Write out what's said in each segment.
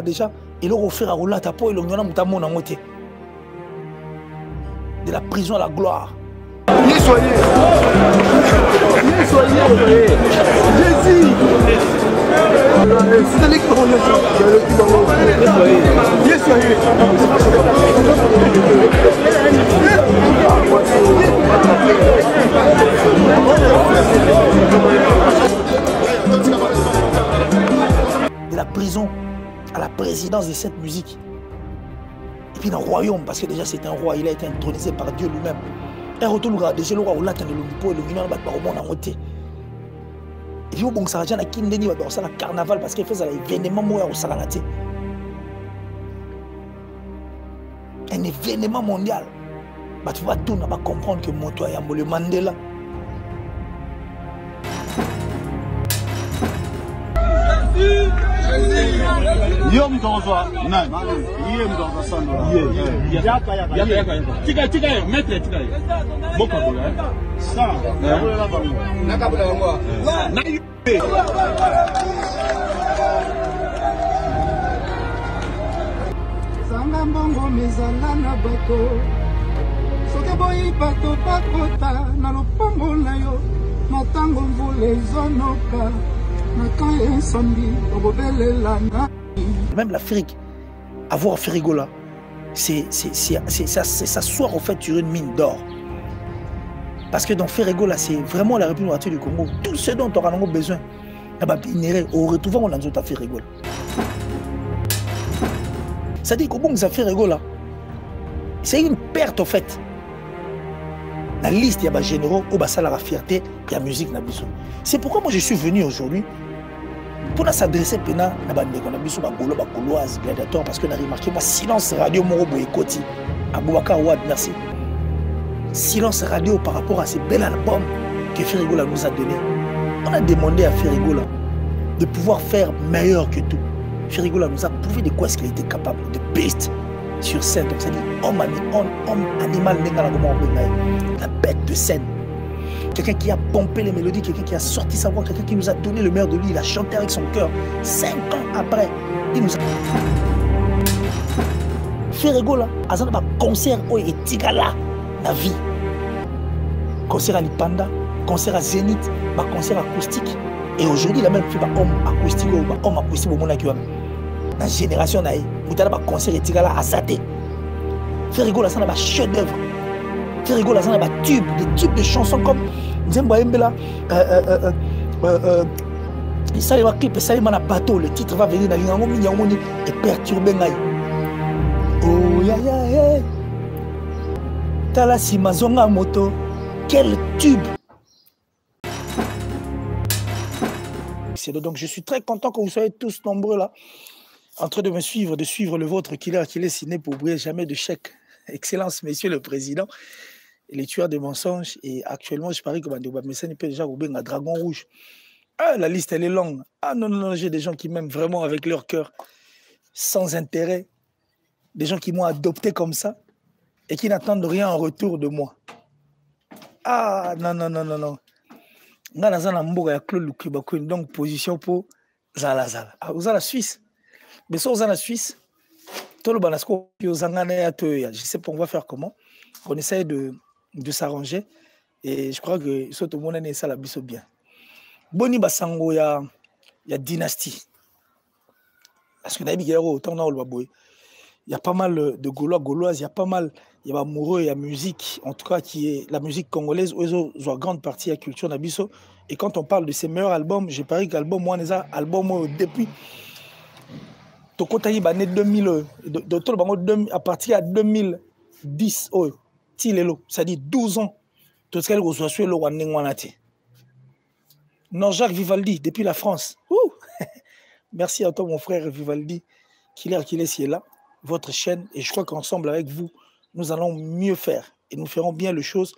Déjà, il a offert à Roula Tapo et l'Onion Moutamon en moitié. De la prison à la gloire. Bien soigné. Bien soigné. Jésus. C'est l'électron. Bien soigné. De la prison à la présidence de cette musique. Et puis dans le royaume, parce que déjà c'est un roi, il a été intronisé par Dieu lui-même. Un retour déjà le roi au latin de l'Olympo et le mineur bat par au monde en moitié. Et puis au bon sargent à Kindeni va dans la carnaval parce qu'il fait l'événement moi au Salanati. Un événement mondial. Bah tu vas tout va comprendre que mon toit est le Mandela. Yo mtongoza nani yeye mtongoza sana yeye yaka tika metre tika boka bola sa na bango na kabula bango na yube sanga mbongo mezala na bato soki boyi bato bakota na lopango na yo matango mvula ezonoka. Même l'Afrique, avoir Férigola, c'est s'asseoir au fait sur une mine d'or. Parce que dans Férigola, c'est vraiment la République du Congo. Tout ce dont on a besoin, on retrouve dans notre Férigola. C'est-à-dire qu'au bon ça Férigola, c'est une perte au fait. La liste, il y a des généraux, il y a la fierté, il y a la musique. C'est pourquoi moi je suis venu aujourd'hui pour s'adresser à la Gauloise, gladiateur, parce qu'on a remarqué le silence radio Morobo et Koti. Aboubakar Ouad, merci. Silence radio par rapport à ces bel albums que Férigola nous a donné. On a demandé à Férigola de pouvoir faire meilleur que tout. Férigola nous a prouvé de quoi est-ce qu'il était capable, de best sur scène. Donc c'est-à-dire homme animal, la bête de scène. Quelqu'un qui a pompé les mélodies, quelqu'un qui a sorti sa voix, quelqu'un qui nous a donné le meilleur de lui, il a chanté avec son cœur. 5 ans après, il nous a... Férigola, à un concert où il est Tigala, la vie. Concert à Lipanda, concert à Zénith, concert acoustique. Et aujourd'hui, il a même fait un homme acoustique au monde dans la génération, il a un concert à Tigala à Zate. Férigola, ça a un chef-d'œuvre. Férigola, ça a des tubes de chansons comme Nzemba Mbela, ça va clip, ça va bateau, le titre va venir dans l'Ingango et perturber Ngaï. Oh ya ya ya, Tala Simazonga Moto, quel tube! Donc je suis très content que vous soyez tous nombreux là, en train de me suivre, de suivre le vôtre qu'il est signé pour briller jamais de chèque. Excellence, Monsieur le Président. Les tueurs de mensonges. Et actuellement, je parie que Messani peut déjà rouler un dragon rouge. Ah, la liste, elle est longue. Ah non, non, non, j'ai des gens qui m'aiment vraiment avec leur cœur, sans intérêt. Des gens qui m'ont adopté comme ça et qui n'attendent rien en retour de moi. Ah, non, non, non, non, non. Donc, position pour Zala Zala. Ah, vous avez la Suisse. Mais ça, vous avez la Suisse. Je sais pas, on va faire comment. On essaye de s'arranger. Et je crois que tout le monde est ça la biso bien. Boni Basango, il y a dynastie. Parce que il y a pas mal de Gaulois, Gauloises, il y a pas mal, il y a amoureux, il y a musique, en tout cas qui est la musique congolaise, où ils ont grande partie de la culture nabiso. Et quand on parle de ses meilleurs albums, j'ai parie qu'album, moi, les albums depuis Tokotayi bané 2000, à partir de 2010, c'est-à-dire 12 ans, tout ce qu'elle reçoit le Wanengwanati. Non, Jacques Vivaldi, depuis la France. Ouh. Merci à toi, mon frère Vivaldi, qui est là, votre chaîne. Et je crois qu'ensemble, avec vous, nous allons mieux faire. Et nous ferons bien les choses.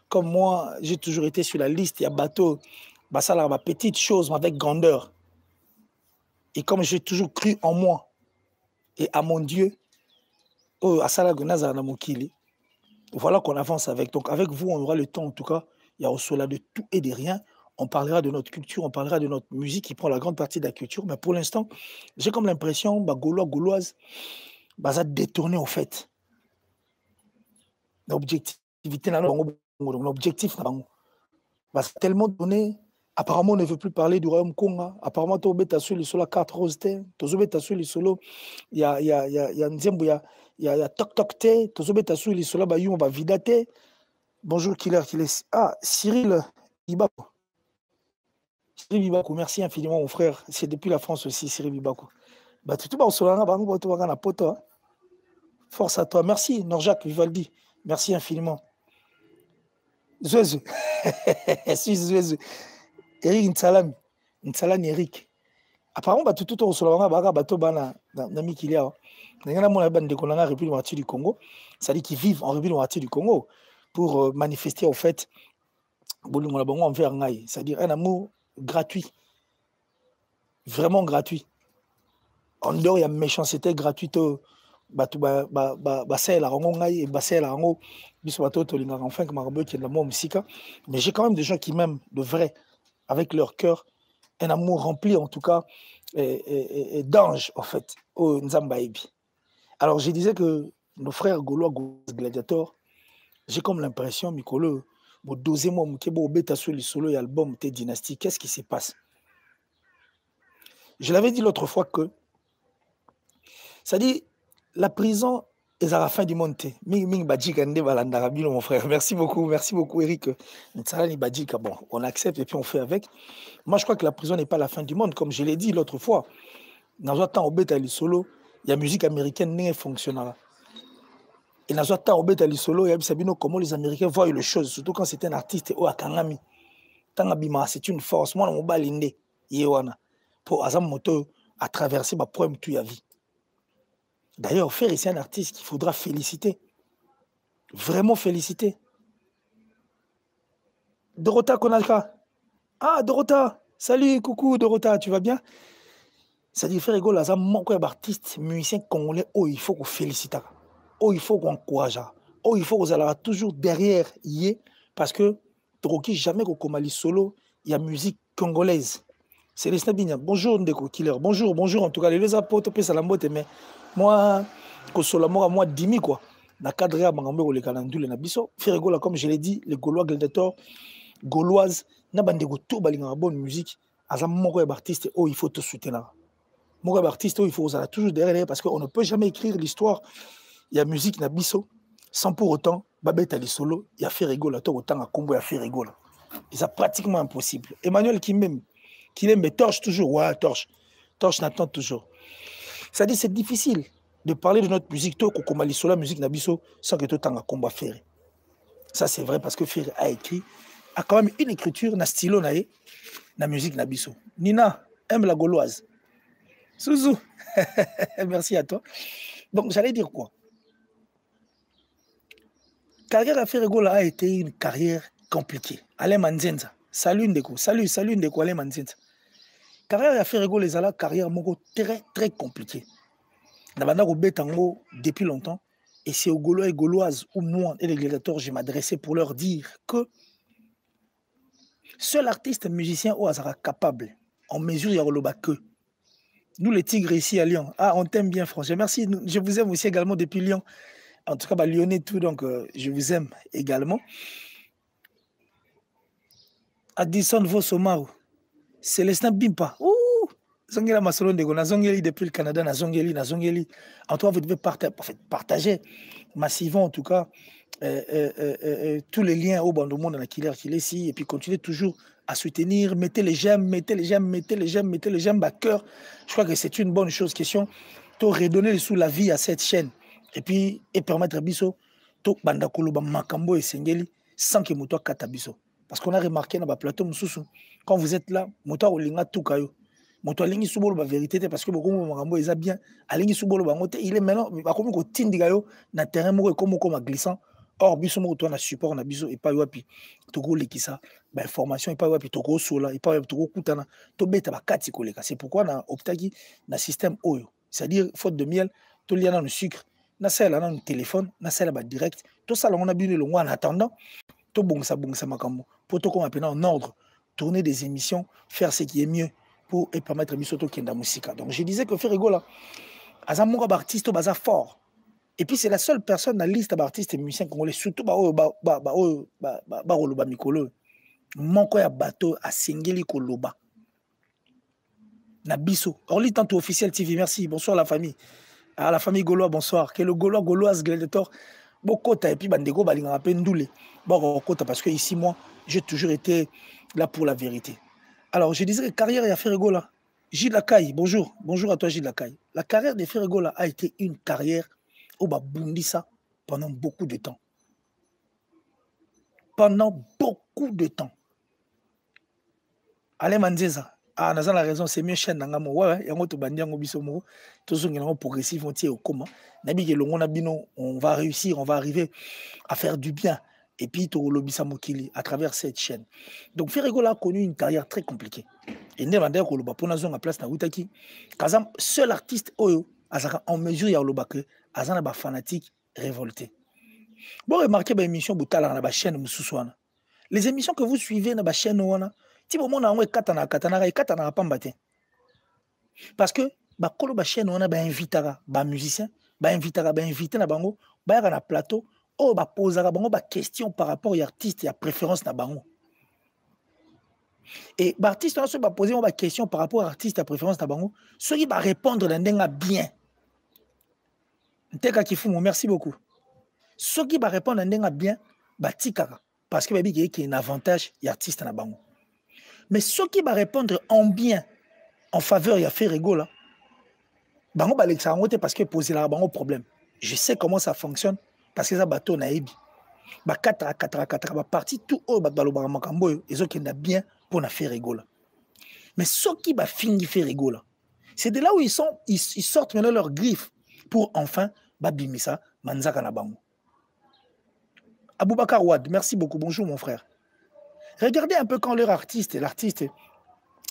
Comme moi, j'ai toujours été sur la liste. Il y a bateau, ça là, ma petite chose, mais avec grandeur. Et comme j'ai toujours cru en moi et à mon Dieu, voilà qu'on avance avec. Donc avec vous, on aura le temps, en tout cas, il y a au cela de tout et de rien. on parlera de notre culture, on parlera de notre musique qui prend la grande partie de la culture. Mais pour l'instant, j'ai comme l'impression, bah, Gaulois, Gauloises, bah, ça détourné au fait. L'objectivité, l'objectif, bah, c'est tellement donné. Apparemment, on ne veut plus parler du royaume Congo. Apparemment, tu as sur les solos 4 roses, tu as sur les solos, il y a Nzembo, il y a Tok Tok, tu as sur les solos, on va vidater. Bonjour, Killer. Ah, Cyril Ibako. Cyril Ibako, merci infiniment, mon frère. C'est depuis la France aussi, Cyril Ibako. Bah, tu vas au Solana, force à toi. Merci, Norjak Vivaldi. Merci infiniment. Zouezou. Zouezou. Eric Nsalani Eric. Apparemment, bah, tout au Solana, bateau bana, nami qu'il y a. Il y a un bande de Konanga, République du Congo. C'est-à-dire qu'ils vivent en République du Congo pour manifester, au fait, c'est-à-dire un amour gratuit. Vraiment gratuit. En dehors, il y a méchanceté gratuite. Enfin mais j'ai quand même des gens qui m'aiment de vrai, avec leur cœur, un amour rempli en tout cas et d'ange en fait au Nzambaïbi. Alors je disais que nos frères Gaulois gladiateurs, j'ai comme l'impression Mikolo au deuxième mois Mukebo beta sur le solo et album T Dynasty, qu'est-ce qui se passe? Je l'avais dit l'autre fois que ça dit la prison est à la fin du monde. Mon frère. Merci beaucoup Eric. Bon, on accepte et puis on fait avec. Moi, je crois que la prison n'est pas la fin du monde. Comme je l'ai dit l'autre fois, dans un temps, il y a musique américaine qui fonctionnera. Et dans un temps, il y a comment les Américains voient les choses, surtout quand c'est un artiste ou un Kangami. C'est une force. Moi, je suis pour Azam à traverser ma problème toute la vie. D'ailleurs, Ferry, c'est un artiste qu'il faudra féliciter. Vraiment féliciter. Dorota Konalka. Ah, Dorota. Salut, coucou, Dorota, tu vas bien? Ça dit, Ferry Gol, c'est un artiste, musicien congolais, oh, il faut qu'on félicite. Oh, il faut qu'on encourage. Oh, il faut qu'on soit toujours derrière, parce que, Toroki, jamais qu'on Komali solo, il y a musique congolaise. C'est les Snabignan. Bonjour, Ndeko Killer. Bonjour en tout cas. Les apôtres, mais moi, moi, dimi quoi. Na cadre à Mangambe, les Kalandou, les Nabiso. Ferregola, comme je l'ai dit, les Gaulois gladiateurs, Gauloises, n'a pas de tout balinga bonne musique. Azam moko artiste, oh, il faut te soutenir. Moko artiste, oh, il faut aller toujours derrière parce qu'on ne peut jamais écrire l'histoire. Il y a musique Nabiso, sans pour autant, Babette Ali Solo, il y a Ferregola, autant à combo, il y a Ferregola. C'est pratiquement impossible. Emmanuel qui m'aime, mais torche toujours, ouais, torche n'attend toujours. C'est-à-dire c'est difficile de parler de notre musique, la musique Nabiso, sans que tout le temps à combat Ferré. Ça c'est vrai parce que Ferré a écrit, a quand même une écriture, na stylo na na musique Nabiso. Nina aime la gauloise. Souzou, merci à toi. Donc j'allais dire quoi? Carrière à Ferregola a été une carrière compliquée. Alain Manzenza, salut Ndeko, salut Ndeko Alain Manzenza. Carrière à Ferregola, les ala carrière très très compliquée. Depuis longtemps, et c'est aux Gaulois et Gauloises ou moi et les gladiateurs, je m'adressais pour leur dire que seul artiste musicien au hasard capable, en mesure de que nous les tigres ici à Lyon, ah on t'aime bien François, merci, je vous aime aussi également depuis Lyon, en tout cas bah, Lyonnais tout, donc je vous aime également. Addison Vosomao, Célestin Bimpa, Zongela Masolon de Gona, Zongeli depuis le Canada, na Zongeli. En tout cas, vous devez partager massivement, en tout cas, tous les liens au banc du monde dans Killer qui est ici, et puis continuez toujours à soutenir, mettez les j'aime, bah, cœur. Je crois que c'est une bonne chose. Question, de redonner sous la vie à cette chaîne, et puis, et permettre à Bisso, to bandakolo, makambo et sengeli, sans que moto katabiso. Parce qu'on a remarqué dans le plateau, quand vous êtes là, moto olinga tout kayo. Moto alingi subolo ba vérité parce que beaucoup makambo eza bien alingi subolo ba ngote il est maintenant ba komi ko tindiga yo na terrain moko comme glissant or biso moko to na support na biso et pas wapi to ko lekisa ba information et pas wapi to ko sola et pas wapi to ko kutana to beta ba kati ko leka. C'est pourquoi na optaki na système oyo, c'est-à-dire faute de miel to liana no sucre na sala na téléphone na sala ba direct to sala on a bien le en attendant to bongsa makambo pour to ko apena en ordre tourner des émissions, faire ce qui est mieux pour permettre Misoto Kenda Musika. Donc je disais que Ferrego là, Azamoura artiste baza fort. Et puis c'est la seule personne dans la liste d'artistes et musiciens congolais, surtout Loba Mikolo. Monko ya bateau a singeli Koloba. Nabiso. Orly Tanto officiel TV, merci. Bonsoir la famille. À la famille Gaulois, bonsoir. Que le Gaulois, Gauloise, Gladiator, Bokota et puis Bandego, Balinga Pendoulé. Bon, parce que ici, moi, j'ai toujours été là pour la vérité. Alors, je disais que carrière et Ferrego là. Gilles Lacaille, bonjour. Bonjour à toi, Gilles Lacaille. La carrière de Ferrego là a été une carrière au Babundisa pendant beaucoup de temps. Pendant beaucoup de temps. Allez, Manzeza. Ah, nous avons la raison, c'est mieux chaîne nangamo. Ouais, yango to bandiango bisomo. Tous ceux qui sont progressifs vont tirer au coma. Nabi ke longo nabino, on va réussir, on va arriver à faire du bien. Et puis to lobisa mokili à travers cette chaîne. Donc Ferrego a connu une carrière très compliquée. Et néerlandais ko loba pona zonga place na Witaki. Kazam seul artiste oyo azaka en mesure ya loba que azana ba fanatique révolté. Bon remarquez ba émission butala na ba chaîne mususwana. Les émissions que vous suivez na ba chaîne wana si vous avez katana pambate. Parce que bakolo ba chaîne on a ba invitara ba musicien, ba invitara ba invité na bango, ba na plateau, oh ba posera bango ba question par rapport à artiste et à préférence na bango. Et ba artiste on a ba poser ba question par rapport à artiste et à préférence na bango, ceux qui va répondre ndenga bien. Nteka kifumo, merci beaucoup. Ceux qui va répondre ndenga bien, ba tikara parce que baby qui est un avantage y artiste na bango. Mais ceux qui vont répondre en bien, en faveur, il y a Ferrego là. Bango ba l'examote parce que poser là bango problème. Je sais comment ça fonctionne parce que ça bateau naïbi. Ba 4 ba parti tout au ba baloba makambo et ceux qui n'a bien pour na Ferrego là. Mais ceux qui va finir Ferrego là, c'est de là où ils sortent maintenant leurs griffes pour enfin ba bimisa manzaka na bango. Aboubakar Ouad, merci beaucoup. Bonjour mon frère. Regardez un peu quand l'artiste,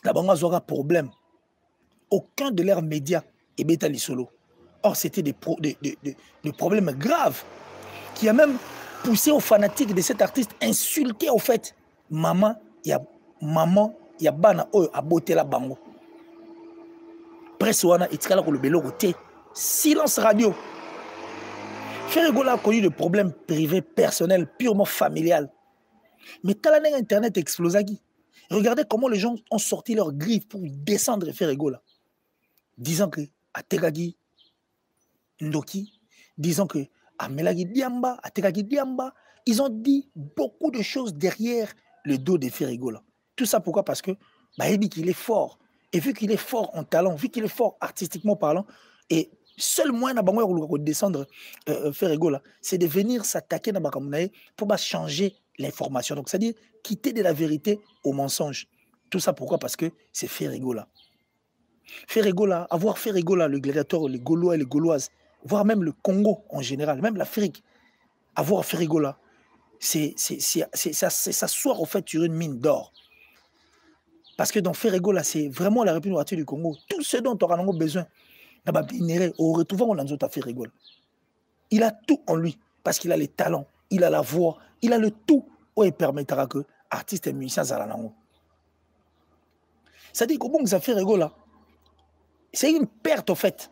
la banque aura problème. Aucun de leurs médias est bétali solo. Or, c'était des problèmes graves qui a même poussé aux fanatiques de cet artiste insulter au fait maman, il y a bana a beauté la bango. Presse wana itikala ko le belo côté. Silence radio. Ferrego a connu des problèmes privés, personnels, purement familiales. Mais quand Internet explose, regardez comment les gens ont sorti leurs griffes pour descendre Ferrego là. Disant que à Tegagi Ndoki, disant que à Melagi Diamba, à Tegagi Diamba, ils ont dit beaucoup de choses derrière le dos de Ferrego là. Tout ça pourquoi? Parce que il dit qu'il est fort. Et vu qu'il est fort en talent, vu qu'il est fort artistiquement parlant, et seul moyen de descendre Ferrego là, c'est de venir s'attaquer dans Bakamunae pour changer l'information. Donc, c'est-à-dire quitter de la vérité au mensonge. Tout ça pourquoi? Parce que c'est Ferrego là. Ferrego là, avoir Ferrego là, le gladiateur, les Gaulois et les Gauloises, voire même le Congo en général, même l'Afrique, avoir Ferrego là, c'est s'asseoir au fait sur une mine d'or. Parce que dans Ferrego là, c'est vraiment la République du Congo. Tout ce dont on a besoin, on retrouve dans Ferrego là. Il a tout en lui parce qu'il a les talents, il a la voix, il a le tout où il permettra que artistes et musiciens zalanango. C'est-à-dire que bon, ça fait rigolo. C'est une perte en fait.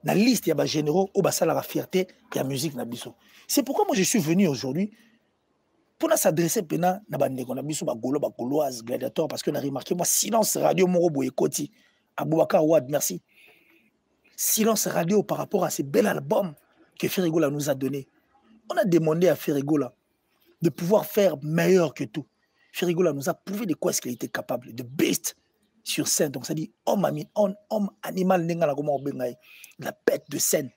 Dans la liste, il y a des généraux où ça la fierté, il y a la musique nabiso. C'est pourquoi moi je suis venu aujourd'hui pour s'adresser à Nabandeko nabiso, Gauloise, Gladiator, parce qu'on a remarqué moi silence radio Morobo et Koti. Aboubakar Ouad, merci. Silence radio par rapport à ces bel albums que Ferrego nous a donné. On a demandé à Ferrego de pouvoir faire meilleur que tout. Ferrego nous a prouvé de quoi est-ce qu'il était capable, de beast sur scène. Donc ça dit homme animal, la bête de scène.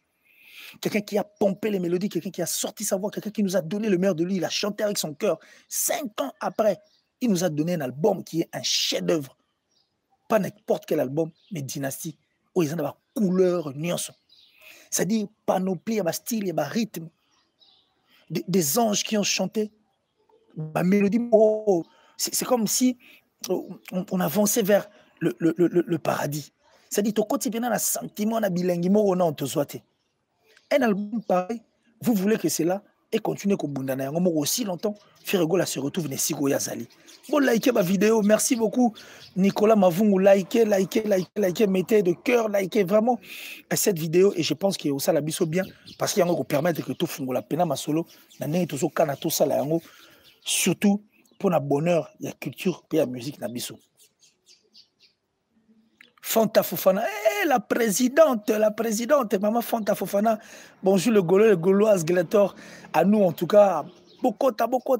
Quelqu'un qui a pompé les mélodies, quelqu'un qui a sorti sa voix, quelqu'un qui nous a donné le meilleur de lui, il a chanté avec son cœur. 5 ans après, il nous a donné un album qui est un chef-d'œuvre. Pas n'importe quel album, mais Dynastie, où ils ont des couleurs, nuances. C'est-à-dire panoplie, il y a style, il y a rythme. Des anges qui ont chanté. Ma mélodie, c'est comme si on avançait vers le paradis. C'est-à-dire que quand tu viens dans un sentiment, on a bilingue, on a un album pareil, vous voulez que c'est là, et continuer comme bundana yango aussi longtemps Ferregola se retrouve Nesiko Yazali. Bon, likez ma vidéo, merci beaucoup Nicolas Mavungu, likez, mettez de cœur, likez vraiment cette vidéo et je pense que ça la biso bien parce qu'il y a encore permettre que tout fungola pena masolo na ne tout kana tout ça la yango surtout pour le bonheur, il y a culture et la musique na biso. Fanta Fofana, la présidente, maman Fanta Fofana. Bonjour le Gaulois Glator. À nous en tout cas, beaucoup.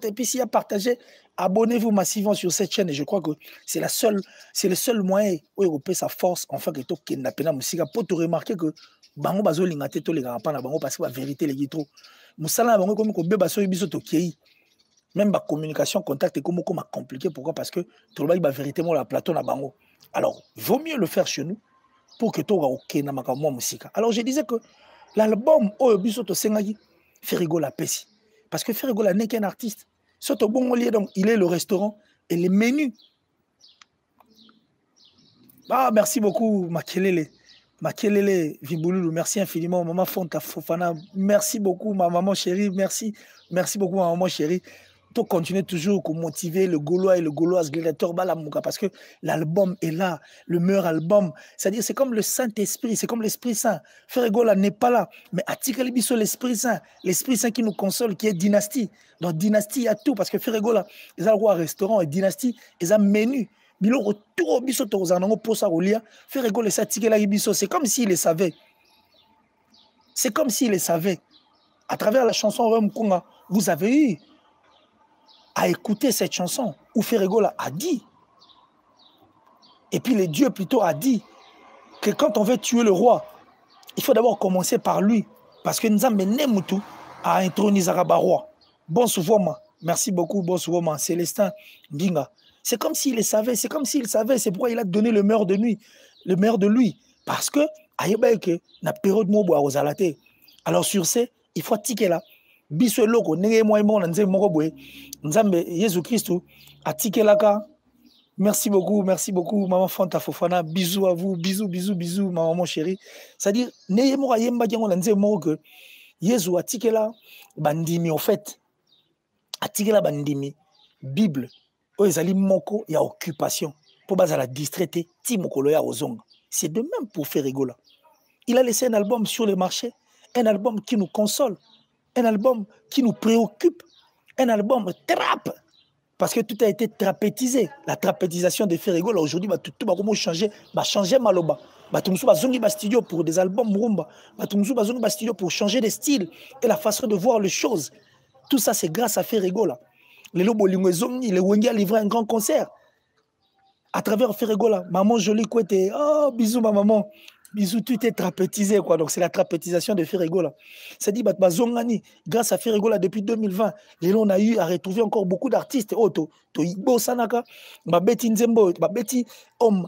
Et puis s'il y a partagé, abonnez-vous massivement sur cette chaîne. Et je crois que c'est le seul moyen où il repère sa force. Enfin que tout qui n'a pas musique pour te remarquer que bango bazo lingate to les gars pas na bango parce que la vérité les gitro. Musala bango comme ko be baso biso to kei. Même la communication, contact est comme compliqué. Pourquoi? Parce que tout le monde va véritablement la plateau na bango. Alors, il vaut mieux le faire chez nous pour que tout le monde ait. Alors, je disais que l'album Oyobisoto Sengagi fait rigoler la Pessi. Parce que fait rigoler n'est qu'un artiste. Surtout bon donc il est le restaurant et les menus. Ah, merci beaucoup, Makelele. Makelele Vibouloulou, merci infiniment. Maman Fonta Fofana, merci beaucoup, ma maman chérie. Merci beaucoup, ma maman chérie. Pour continuer toujours à motiver le Gaulois et le Gaulois Gladiateur Balamouka parce que l'album est là, le meilleur album. C'est-à-dire, c'est comme le Saint-Esprit, c'est comme l'Esprit Saint. Ferregola n'est pas là, mais Atikali Biso, l'Esprit Saint qui nous console, qui est Dynastie. Dans Dynastie, il y a tout parce que Ferregola, ils ont le roi restaurant et Dynastie, ils ont menu. Bilo retour au Biso, aux anongo pour ça, Rolia. Ferregola, c'est Atikali Biso, c'est comme s'il les savait. C'est comme s'il les savait. À travers la chanson Rome Konga, vous avez eu à écouter cette chanson où Ferregola a dit, et puis les dieux plutôt a dit, que quand on veut tuer le roi, il faut d'abord commencer par lui, parce que nous avons mené Moutou à introniser le roi. Bon souvent, merci beaucoup, bon souvent, Célestin Binga. C'est comme s'il le savait, c'est pourquoi il a donné le meilleur de lui, parce que, que la période Mobo a osalaté. Alors sur ce, il faut tiquer là. Biso loko nenge moi mon nze moko boye nzambe Jésus Christ atikelaka. Merci beaucoup maman Fanta Fofana, bisous à vous, bisous maman chérie. C'est-à-dire neye moko yemba jango nze moko que Jésus atikela bandimi en fait. Atikela bandimi Bible o ezali moko ya occupation pour bazala distraité ti mokolo ya ozonga. C'est de même pour Ferregola. Il a laissé un album sur le marché, un album qui nous console. Un album qui nous préoccupe, un album trap, parce que tout a été trapétisé. La trapétisation de Ferregola, aujourd'hui, tout va changer, va changer Maloba. Tout va zongi studio pour des albums rumba, tout va zongi studio pour changer de style et la façon de voir les choses. Tout ça, c'est grâce à Ferregola. Les Lobo Lingwezomni, les Wengi a livré un grand concert à travers Ferregola. Maman jolie couette, oh bisous ma maman. Bisous, tout est trapétisé, quoi. Donc, c'est la trapétisation de Ferregola. C'est dit, grâce à Ferregola, depuis 2020, on a eu à retrouver encore beaucoup d'artistes. Sanaka, Betty Nzembo, Betty homme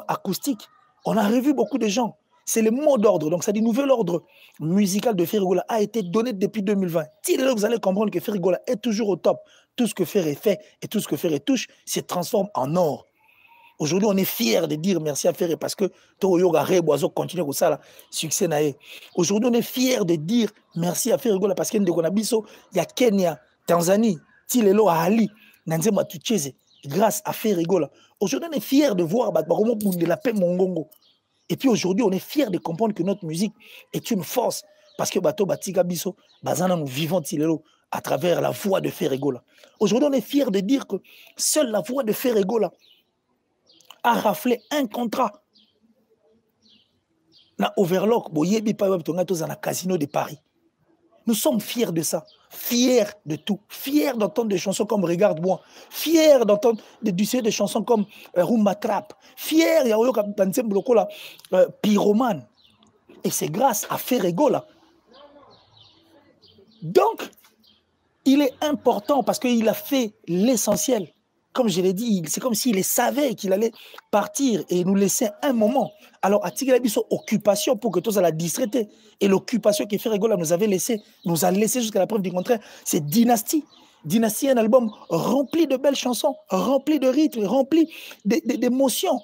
acoustique. On a revu beaucoup de gens. C'est le mot d'ordre. Donc, ça dit, nouvel ordre musical de Ferregola a été donné depuis 2020. Si vous allez comprendre que Ferregola est toujours au top, tout ce que Ferre fait et tout ce que Ferre touche se transforme en or. Aujourd'hui, on est fiers de dire merci à Ferre parce que Toyoga Reboiseau continue comme ça, succès naé. Aujourd'hui, on est fiers de dire merci à Ferre parce qu'il y a Kenya, Tanzanie, Tilelo, Ali, Nanzema Tucheze, grâce à Ferre. Aujourd'hui, on est fiers de voir de la paix Mongongo. Et puis aujourd'hui, on est fiers de comprendre que notre musique est une force parce que Bato Batiga Biso, Bazana, nous vivons Tilelo à travers la voix de Ferre. Aujourd'hui, on est fiers de dire que seule la voix de Ferre a raflé un contrat. Na Overlock, na Casino de Paris. Nous sommes fiers de ça, fiers de tout, fiers d'entendre des chansons comme Regarde-moi, fiers d'entendre des chansons comme Rumba Trap, fiers de Pyromane. Et c'est grâce à Ferregola. Donc, il est important parce qu'il a fait l'essentiel. Comme je l'ai dit, c'est comme s'il savait qu'il allait partir et nous laisser un moment. Alors, à Tigalabiso, occupation pour que tous à la distraiter. Et l'occupation que Ferregola nous avait laissé, nous a laissé jusqu'à la preuve du contraire, c'est Dynastie. Dynastie est un album rempli de belles chansons, rempli de rythmes, rempli d'émotions.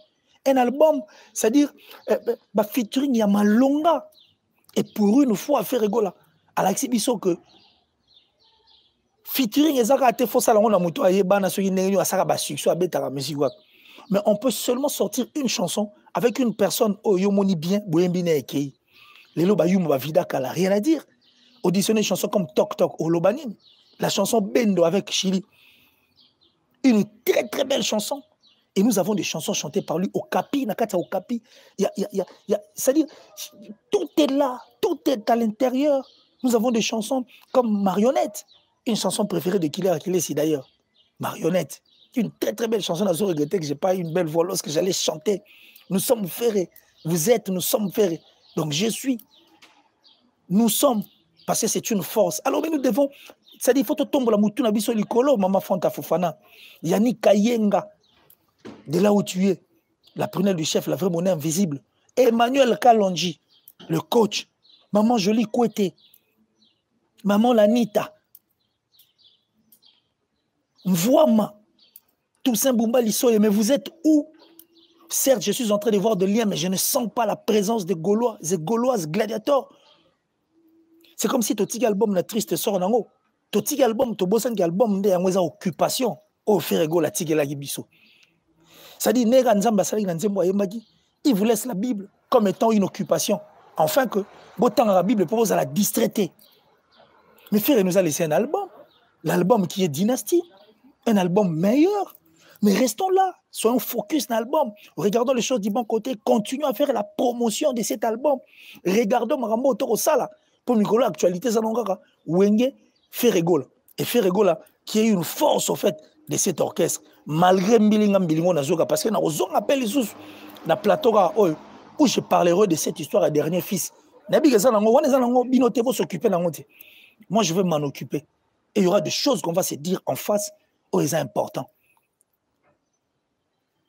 Un album, c'est-à-dire, featuring Yamalonga. Et pour une fois, Ferregola, à l'exhibition que Featuring ezaka ate fosa la ngona muto ayeba na soki nengi asaka ba succès abetaka musique wa. Mais on peut seulement sortir une chanson avec une personne oyo moni bien boyembi na ekei. Lelo ba yumu ba vida kala rien à dire. Auditionner une chanson comme Tok Tok au Lobanine, la chanson Bendo avec Chili. Une très très belle chanson. Et nous avons des chansons chantées par lui au Capi, Nakata au Capi. C'est-à-dire, tout est là, tout est à l'intérieur. Nous avons des chansons comme Marionnette, une chanson préférée de Killer Akilesi d'ailleurs. Marionnette, une très très belle chanson. Je regrettais que je n'ai pas eu une belle voix lorsque j'allais chanter. Nous sommes ferrés, vous êtes, nous sommes ferrés. Donc je suis, nous sommes, parce que c'est une force. Alors mais nous devons, c'est-à-dire, il faut tomber la moutou na biso likolo, Mama Fanta Fofana, Yannick Kayenga. De là où tu es, la prunelle du chef, la vraie monnaie invisible. Emmanuel Kalonji, le coach. Maman Jolie Kouete. Maman Lanita. Mvoama. Toussaint Boumba Lissoye. Mais vous êtes où? Certes, je suis en train de voir de liens, mais je ne sens pas la présence des Gaulois, des Gauloises gladiateurs. C'est comme si ton album na triste sort nango. Ton album, ton bosan album de yango occupation. Oh, Ferrego la tigela gibiso. Ça dit, il vous laisse la Bible comme étant une occupation. Enfin que, autant la Bible propose à la distraiter. Mais Ferré nous a laissé un album. L'album qui est Dynastie. Un album meilleur. Mais restons là. Soyons focus dans l'album. Regardons les choses du bon côté. Continuons à faire la promotion de cet album. Regardons Marambo Toro Sala. Pour Nicolas, actualité, Zanongara. Wenge, Ferrego. Et Ferrego, qui est une force, au fait, de cet orchestre, malgré Mbilingo Nazoka, parce que nous avons appelé les na plateau où je parlerai de cette histoire à dernier fils. Moi, je vais m'en occuper. Et il y aura des choses qu'on va se dire en face aux gens importants.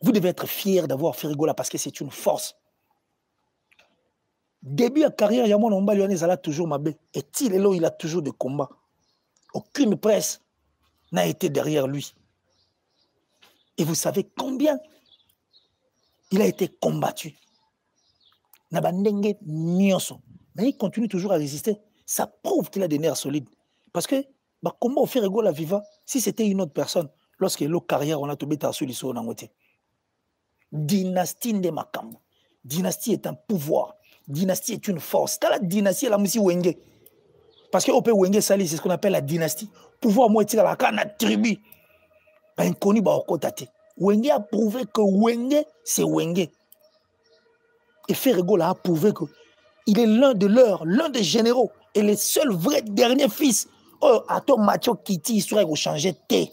Vous devez être fiers d'avoir fait rigoler parce que c'est une force. Début de carrière, Yamon Omba Lyonnaise a toujours mabé. Et il a toujours des combats. Aucune presse n'a été derrière lui. Et vous savez combien il a été combattu. Nabandenge Nyonso. Mais il continue toujours à résister. Ça prouve qu'il a des nerfs solides. Parce que, comment on fait rigoler la Viva si c'était une autre personne? Lorsque l'autre carrière, on a tombé sur l'issue dans côté. Dynastie de Makambo. Dynastie est un pouvoir. Dynastie est une force. Quand la dynastie, elle a aussi Wenge. Parce que Ope Wenge Sali, c'est ce qu'on appelle la dynastie. Pouvoir, moi, c'est la tribu. Inconnu, Wenge a prouvé que Wenge, c'est Wenge. Et Ferrego a prouvé qu'il est l'un de leurs, l'un des généraux, et le seul vrai dernier fils. Oh, Ato Macho Kitty, histoire de changer T.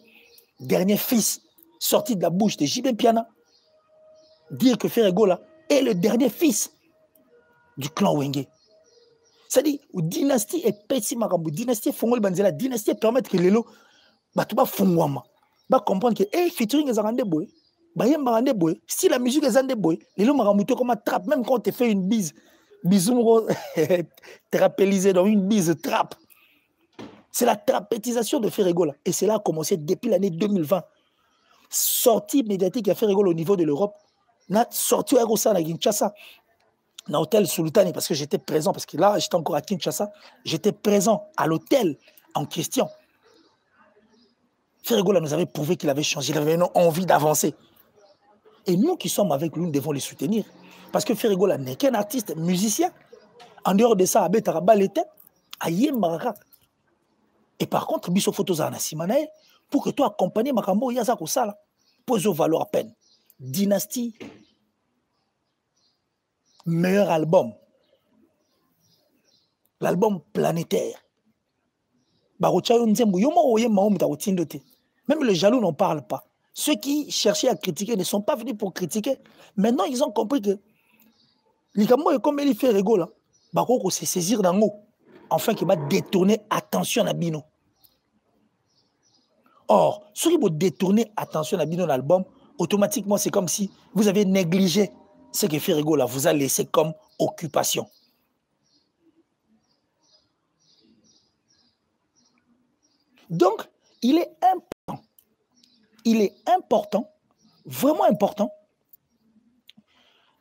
Dernier fils, sorti de la bouche de J.B. Piana. Dire que Ferrego est le dernier fils du clan Wenge. C'est-à-dire, dynastie est pessime. Dynastie Fongol Banzela, dynastie permet que les lots, Batouba Fongwama. Va comprendre que featuring est un boy, si la musique est un boy, les gens m'ont comme un trap, même quand on te fait une bise, bisou trapélisé dans une bise trap. C'est la trapétisation de Ferrego là. Et cela a commencé depuis l'année 2020. Sortie médiatique à Ferrego au niveau de l'Europe, n'a sorti à Kinshasa, dans l'hôtel Sultani, parce que j'étais présent, parce que là j'étais encore à Kinshasa, j'étais présent à l'hôtel en question. Ferrego nous avait prouvé qu'il avait changé, il avait envie d'avancer. Et nous qui sommes avec lui, nous devons les soutenir. Parce que Ferrego n'est qu'un artiste, musicien. En dehors de ça, Abé Tarabal était à Yembaraka. Et par contre, Bisso Photos à Simanae, pour que toi accompagnes Makambo Yazako Sala, pour valoir à peine. Dynastie, meilleur album. L'album planétaire. Même les jaloux n'en parlent pas. Ceux qui cherchaient à critiquer ne sont pas venus pour critiquer. Maintenant, ils ont compris que les comme il fait rigolo, c'est saisir dans l'eau, afin qu'il va détourner attention à Bino. Or, ceux qui vont détourner attention à Bino dans l'album, automatiquement, c'est comme si vous avez négligé ce que fait rigolo, vous a laissé comme occupation. Donc, il est important, vraiment important,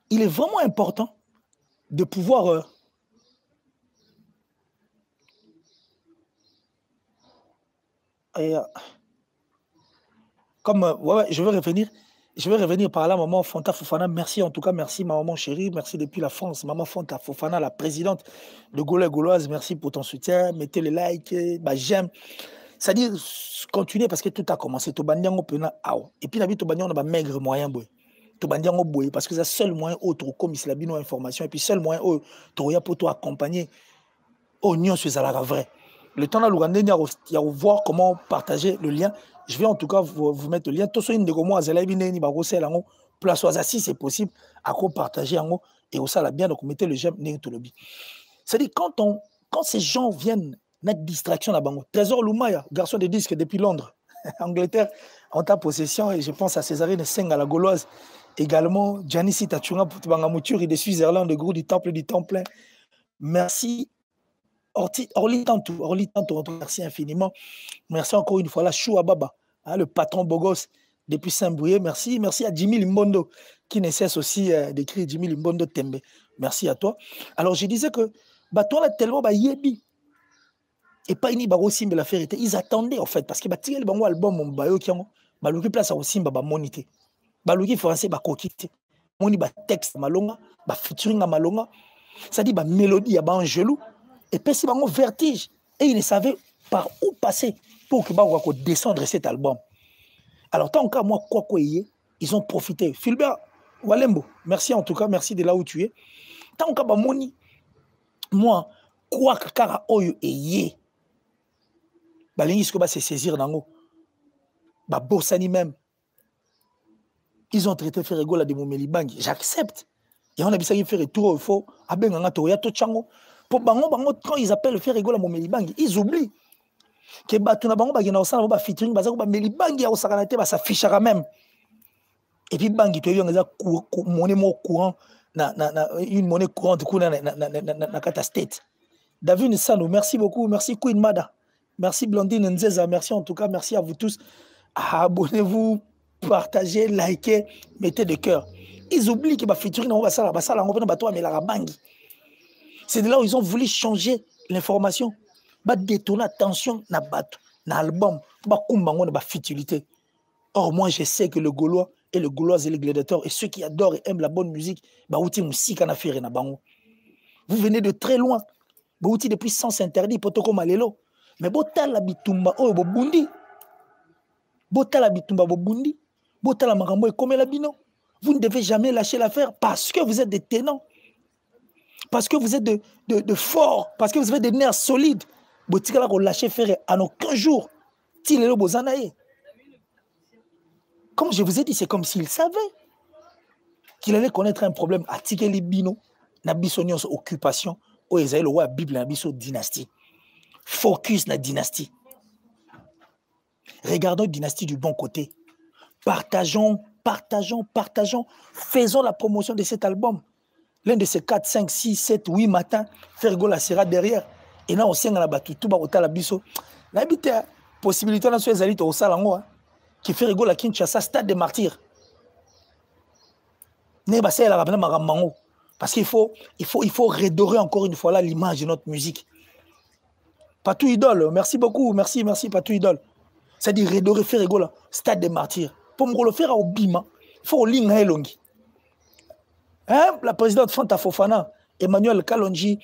il est vraiment important de pouvoir Comme, ouais, je vais revenir par là, maman Fanta Fofana. Merci en tout cas, merci ma maman chérie, merci depuis la France. Maman Fanta Fofana, la présidente de Gaulois et Gauloises, merci pour ton soutien. Mettez le like, bah, j'aime. C'est-à-dire, continuez parce que tout a commencé. Et puis, on a maigre moyen, boy. Parce que c'est le seul moyen autre comme il a information et puis seul moyen pour toi accompagner oignon sur la vrai. Le temps il y a voir comment partager le lien. Je vais en tout cas vous mettre le lien. Tout ce qui est place si c'est possible à partager et au la bien donc mettez le j'aime. C'est-à-dire quand ces gens viennent mettre distraction là-bas. Trésor Lumaya, garçon de disque depuis Londres, Angleterre, en ta possession et je pense à Césarine Seng à la Gauloise. Également, Janice Tachunga pour Bangamouturi de Suisse-Irlande, de Grou du Temple. Merci. Orly Tantou, merci infiniment. Merci encore une fois là, Choua Baba, hein, le patron Bogos depuis Saint-Brouillet. Merci à Jimmy Limbondo qui ne cesse aussi d'écrire Jimmy Limbondo Tembe. Merci à toi. Alors je disais que toi là tellement yebi et pas ini baro simba la vérité. Ils attendaient en fait parce que tirer le bango album mon bayo qui ont baluki place au simba ba monité. Baluki français ba kokité. Moni ba texte malonga, ba featuring à malonga. Ça dit ba mélodie à ba angelou. Et puis, c'est un vertige. Et ils ne savaient par où passer pour que je descendre cet album. Alors, tant qu'à moi, ils ont profité. Philbert Walembo, merci en tout cas, merci de là où tu es. Tant qu'à moi, quoi que car oyo eye, balingi se saisir dans bossani même. Ils ont traité Ferregola de Momeli Bangi. J'accepte. Et on a besoin de faire retour au faux. Abenganga Toya Tochango. Pour bango quand ils appellent Ferregola Momeli Bangi, ils oublient que batuna bango bagena osala ba featuring bazako ba Momeli Bangi ya osakana te ba s'affichera même. Et puis Bangi to yonga monnaie mo courant une monnaie courante na kata state. David Sano, merci beaucoup, merci Queen Mada. Merci Blondine Nzeza, merci en tout cas, merci à vous tous. Abonnez-vous, partagez, likez, mettez de cœur. Ils oublient que ba featuring na ba sala on va ba to amela Bangi. C'est de là où ils ont voulu changer l'information. Bah détourner attention na bateau, na album, bah kumbango na ba futilité. Or moi je sais que le Gaulois et le Gaulois et les gladiateurs et ceux qui adorent et aiment la bonne musique, bah outi musique na faire na bango. Vous venez de très loin. Bah outi depuis sens interdit potoko malelo. Mais botala bitumba oh bo bundi. Botala bitumba bo bundi. Botala makambo e comme la bino. Vous ne devez jamais lâcher l'affaire parce que vous êtes des tenants. Parce que vous êtes de forts, parce que vous avez des nerfs solides. Botikala ko lâcher faire en aucun jour. Tilelo bozanaye. Comme je vous ai dit, c'est comme s'il savait qu'il allait connaître un problème. Atikeli bino, na bisonios occupation, o ezaï le wa Bible na biso dynastie. Focus na dynastie. Regardons dynastie du bon côté. Partageons. Faisons la promotion de cet album. L'un de ces 4, 5, 6, 7, 8 matins, Ferregola sera derrière. Et là, on sait que la tout va au biso. La possibilité dans ces élites au salango qui Ferregola Kinshasa stade de martyrs. Parce qu'il faut redorer encore une fois là l'image de notre musique. Patou Idole, merci beaucoup, merci Patou Idole. C'est-à-dire redorer Ferregola stade de martyrs. Pour me le faire au bima, il faut ligne longi. Hein? La présidente Fanta Fofana, Emmanuel Kalonji,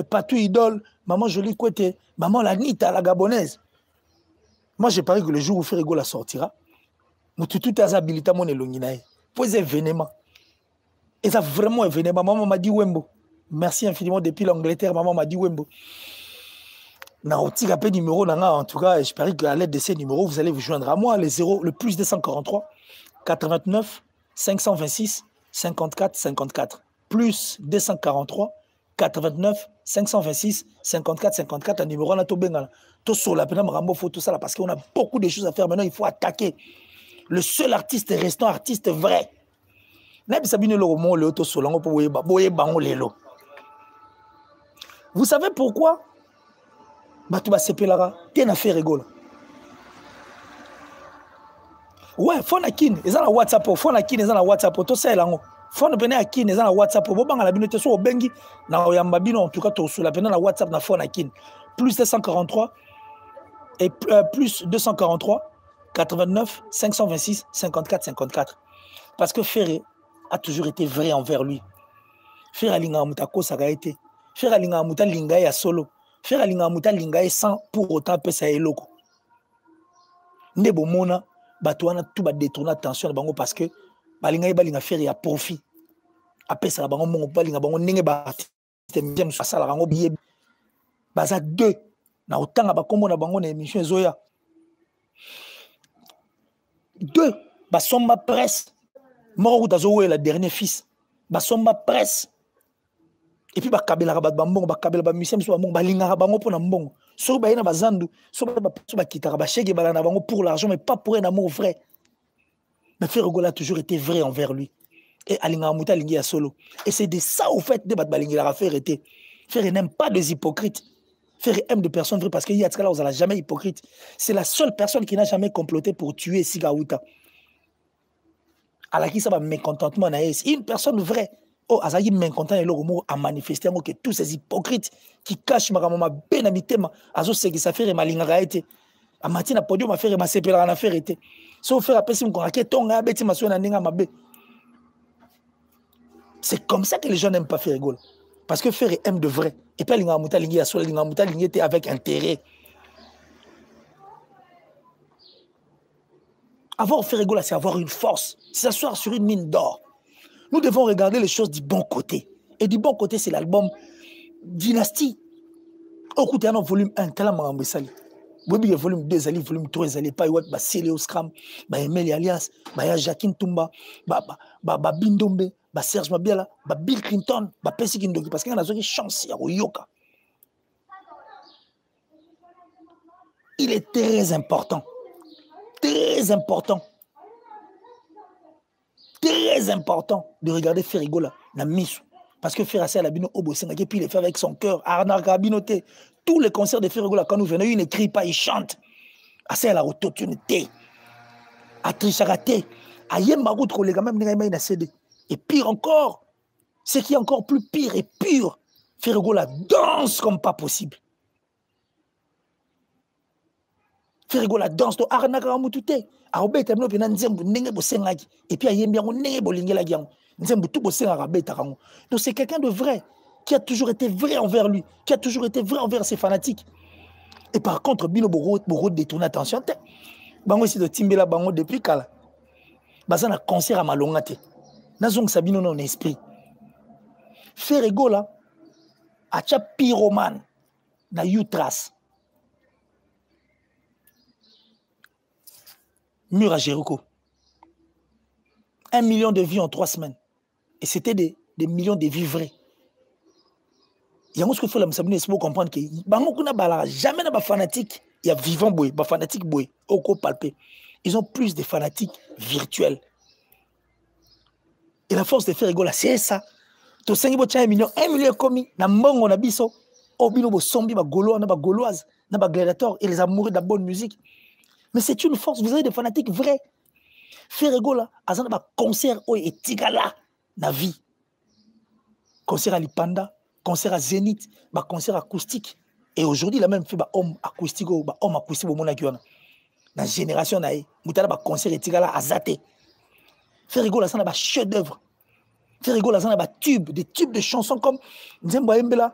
Patou Idole, maman Jolie Kouete, maman Lanita, la gabonaise. Moi, j'ai parié que le jour où Ferregola sortira, tout est habilité à mon élonginaï. Pour événement. Et ça vraiment événement. Maman m'a dit Wembo. Merci infiniment depuis l'Angleterre. Maman m'a dit Wembo. En tout cas, j'espère qu'à l'aide de ces numéros, vous allez vous joindre à moi. Le plus 243 89 526 54 54. Plus 243 89 526 54 54. Un numéro na to bengala. Tout sur la peine Rambo faut tout ça là parce qu'on a beaucoup de choses à faire maintenant. Il faut attaquer. Le seul artiste restant artiste vrai. Vous savez pourquoi? Ouais, phone à kin, ils ont la WhatsApp, phone à kin, ils ont la WhatsApp, tout ça là. Phone peine à kin, ils ont la WhatsApp, bon bang la binote so bengi, na oyamba bino en tout cas tout sur la peine la WhatsApp na phone à kin. Plus 243 Et plus 243, 89, 526, 54, 54. Parce que Ferré a toujours été vrai envers lui. Ferré alinga mutako sagaete. Ferré alinga muta lingae ya solo. Ferré alinga muta lingae sans pour autant pesa eloko. Nebo mona batouana tout ba détourner attention na bango parce que balingae balinga Ferré ya profit. Apesa bango mongo balinga bango ndenge ba système sala bango biye. Baza 2 na otanga ba kombo na bango na émission zoya. 2 basomba presse. Moro dazo la dernier fils. Basomba presse. Et puis bakabela rabat bambongo bakabela ba musicien so bambongo balinga bango pour na mbongo. So ba yena bazandu, so ba kitara ba chege balana bango pour l'argent mais pas pour un amour vrai. Mais Ferregola a toujours été vrai envers lui. Et alinga muta lingi ya solo. Et c'est de ça au fait de bat balingi la faire été. Ferre n'aime pas des hypocrites. Ferre aime des personnes vraies parce qu'il y a de là on n'a jamais hypocrite. C'est la seule personne qui n'a jamais comploté pour tuer Sigaouta. À la qui ça va mécontentement naïs. Une personne vraie. Oh, Azaï mécontent et l'homme a manifesté que tous ces hypocrites qui cachent ma benamitema, Azo c'est que ça fait malinga été. A matin à podium a fait ma sepela en affaire été. Sauf faire appel si on a ton abeti ma soeur n'inga ma bé. C'est comme ça que les gens n'aiment pas faire rigole. Parce que faire aime de vrai. Et puis l'inga muta lingi a sol l'inga muta lingi était avec intérêt. Avoir fait rigole, c'est avoir une force. C'est s'asseoir sur une mine d'or. Nous devons regarder les choses du bon côté. Et du bon côté, c'est l'album Dynastie. Écoutez, un volume 1, Kalamanga Mbessali. Oui, volume 2, Zali, volume 3, Zali, Paiwat, Célé Scram, Emeli Alias, Jacqueline Toumba, Bindombe, Serge Mabiala, Bill Clinton, Pessi Kindoki, parce qu'il y a une chance, il y a Yoka. Il est très important. Très important. Très important de regarder Ferrigola na misu parce que Ferrassi a la bino obosenga et puis il le fait avec son cœur. Arnaud Rabinoté, tous les concerts de Ferrigola quand nous venons, il n'écrit pas, il chante. Assez à la autotunité, à tricharaté, à yemba route les gars même na CD. Et pire encore, ce qui est encore plus pire et pur, Ferrigola danse comme pas possible. Ferrigola danse to Arnaud Rabinoté. Et puis donc c'est quelqu'un de vrai qui a toujours été vrai envers lui, qui a toujours été vrai envers ses fanatiques. Et par contre Bino Boro détourne attention bango si de timbela bango depuis kala bazana concert à malongate nazong sabino non esprit Ferrigola a cha pyromane na Utras mur à Jéricho. 1 million de vies en 3 semaines. Et c'était des millions de vies vraies. Il y a ce qu'il faut comprendre que jamais de fanatiques, il y a vivant boy, fanatiques boy, au palpé. Ils ont plus de fanatiques virtuels. Et la force de faire rigoler, c'est ça. Tu sais, 1 million commis, na mbongo na biso, obino bo sombi ba gaulois, na ba gauloise, na ba gladiateur et les amoureux de la bonne musique. Mais c'est une force, vous avez des fanatiques vrais. Ferregola, azana ba concert o et tigala na vie. Concert à Lipanda, concert à Zénith, ba concert acoustique. Et aujourd'hui, il a même fait ba homme acoustique au mona kiona. Na génération nae, mutala ba concert et tigala azate. Ferregola azana ba chef d'œuvre. Ferregola azana ba tube, des tubes de chansons comme Nzembo Mbela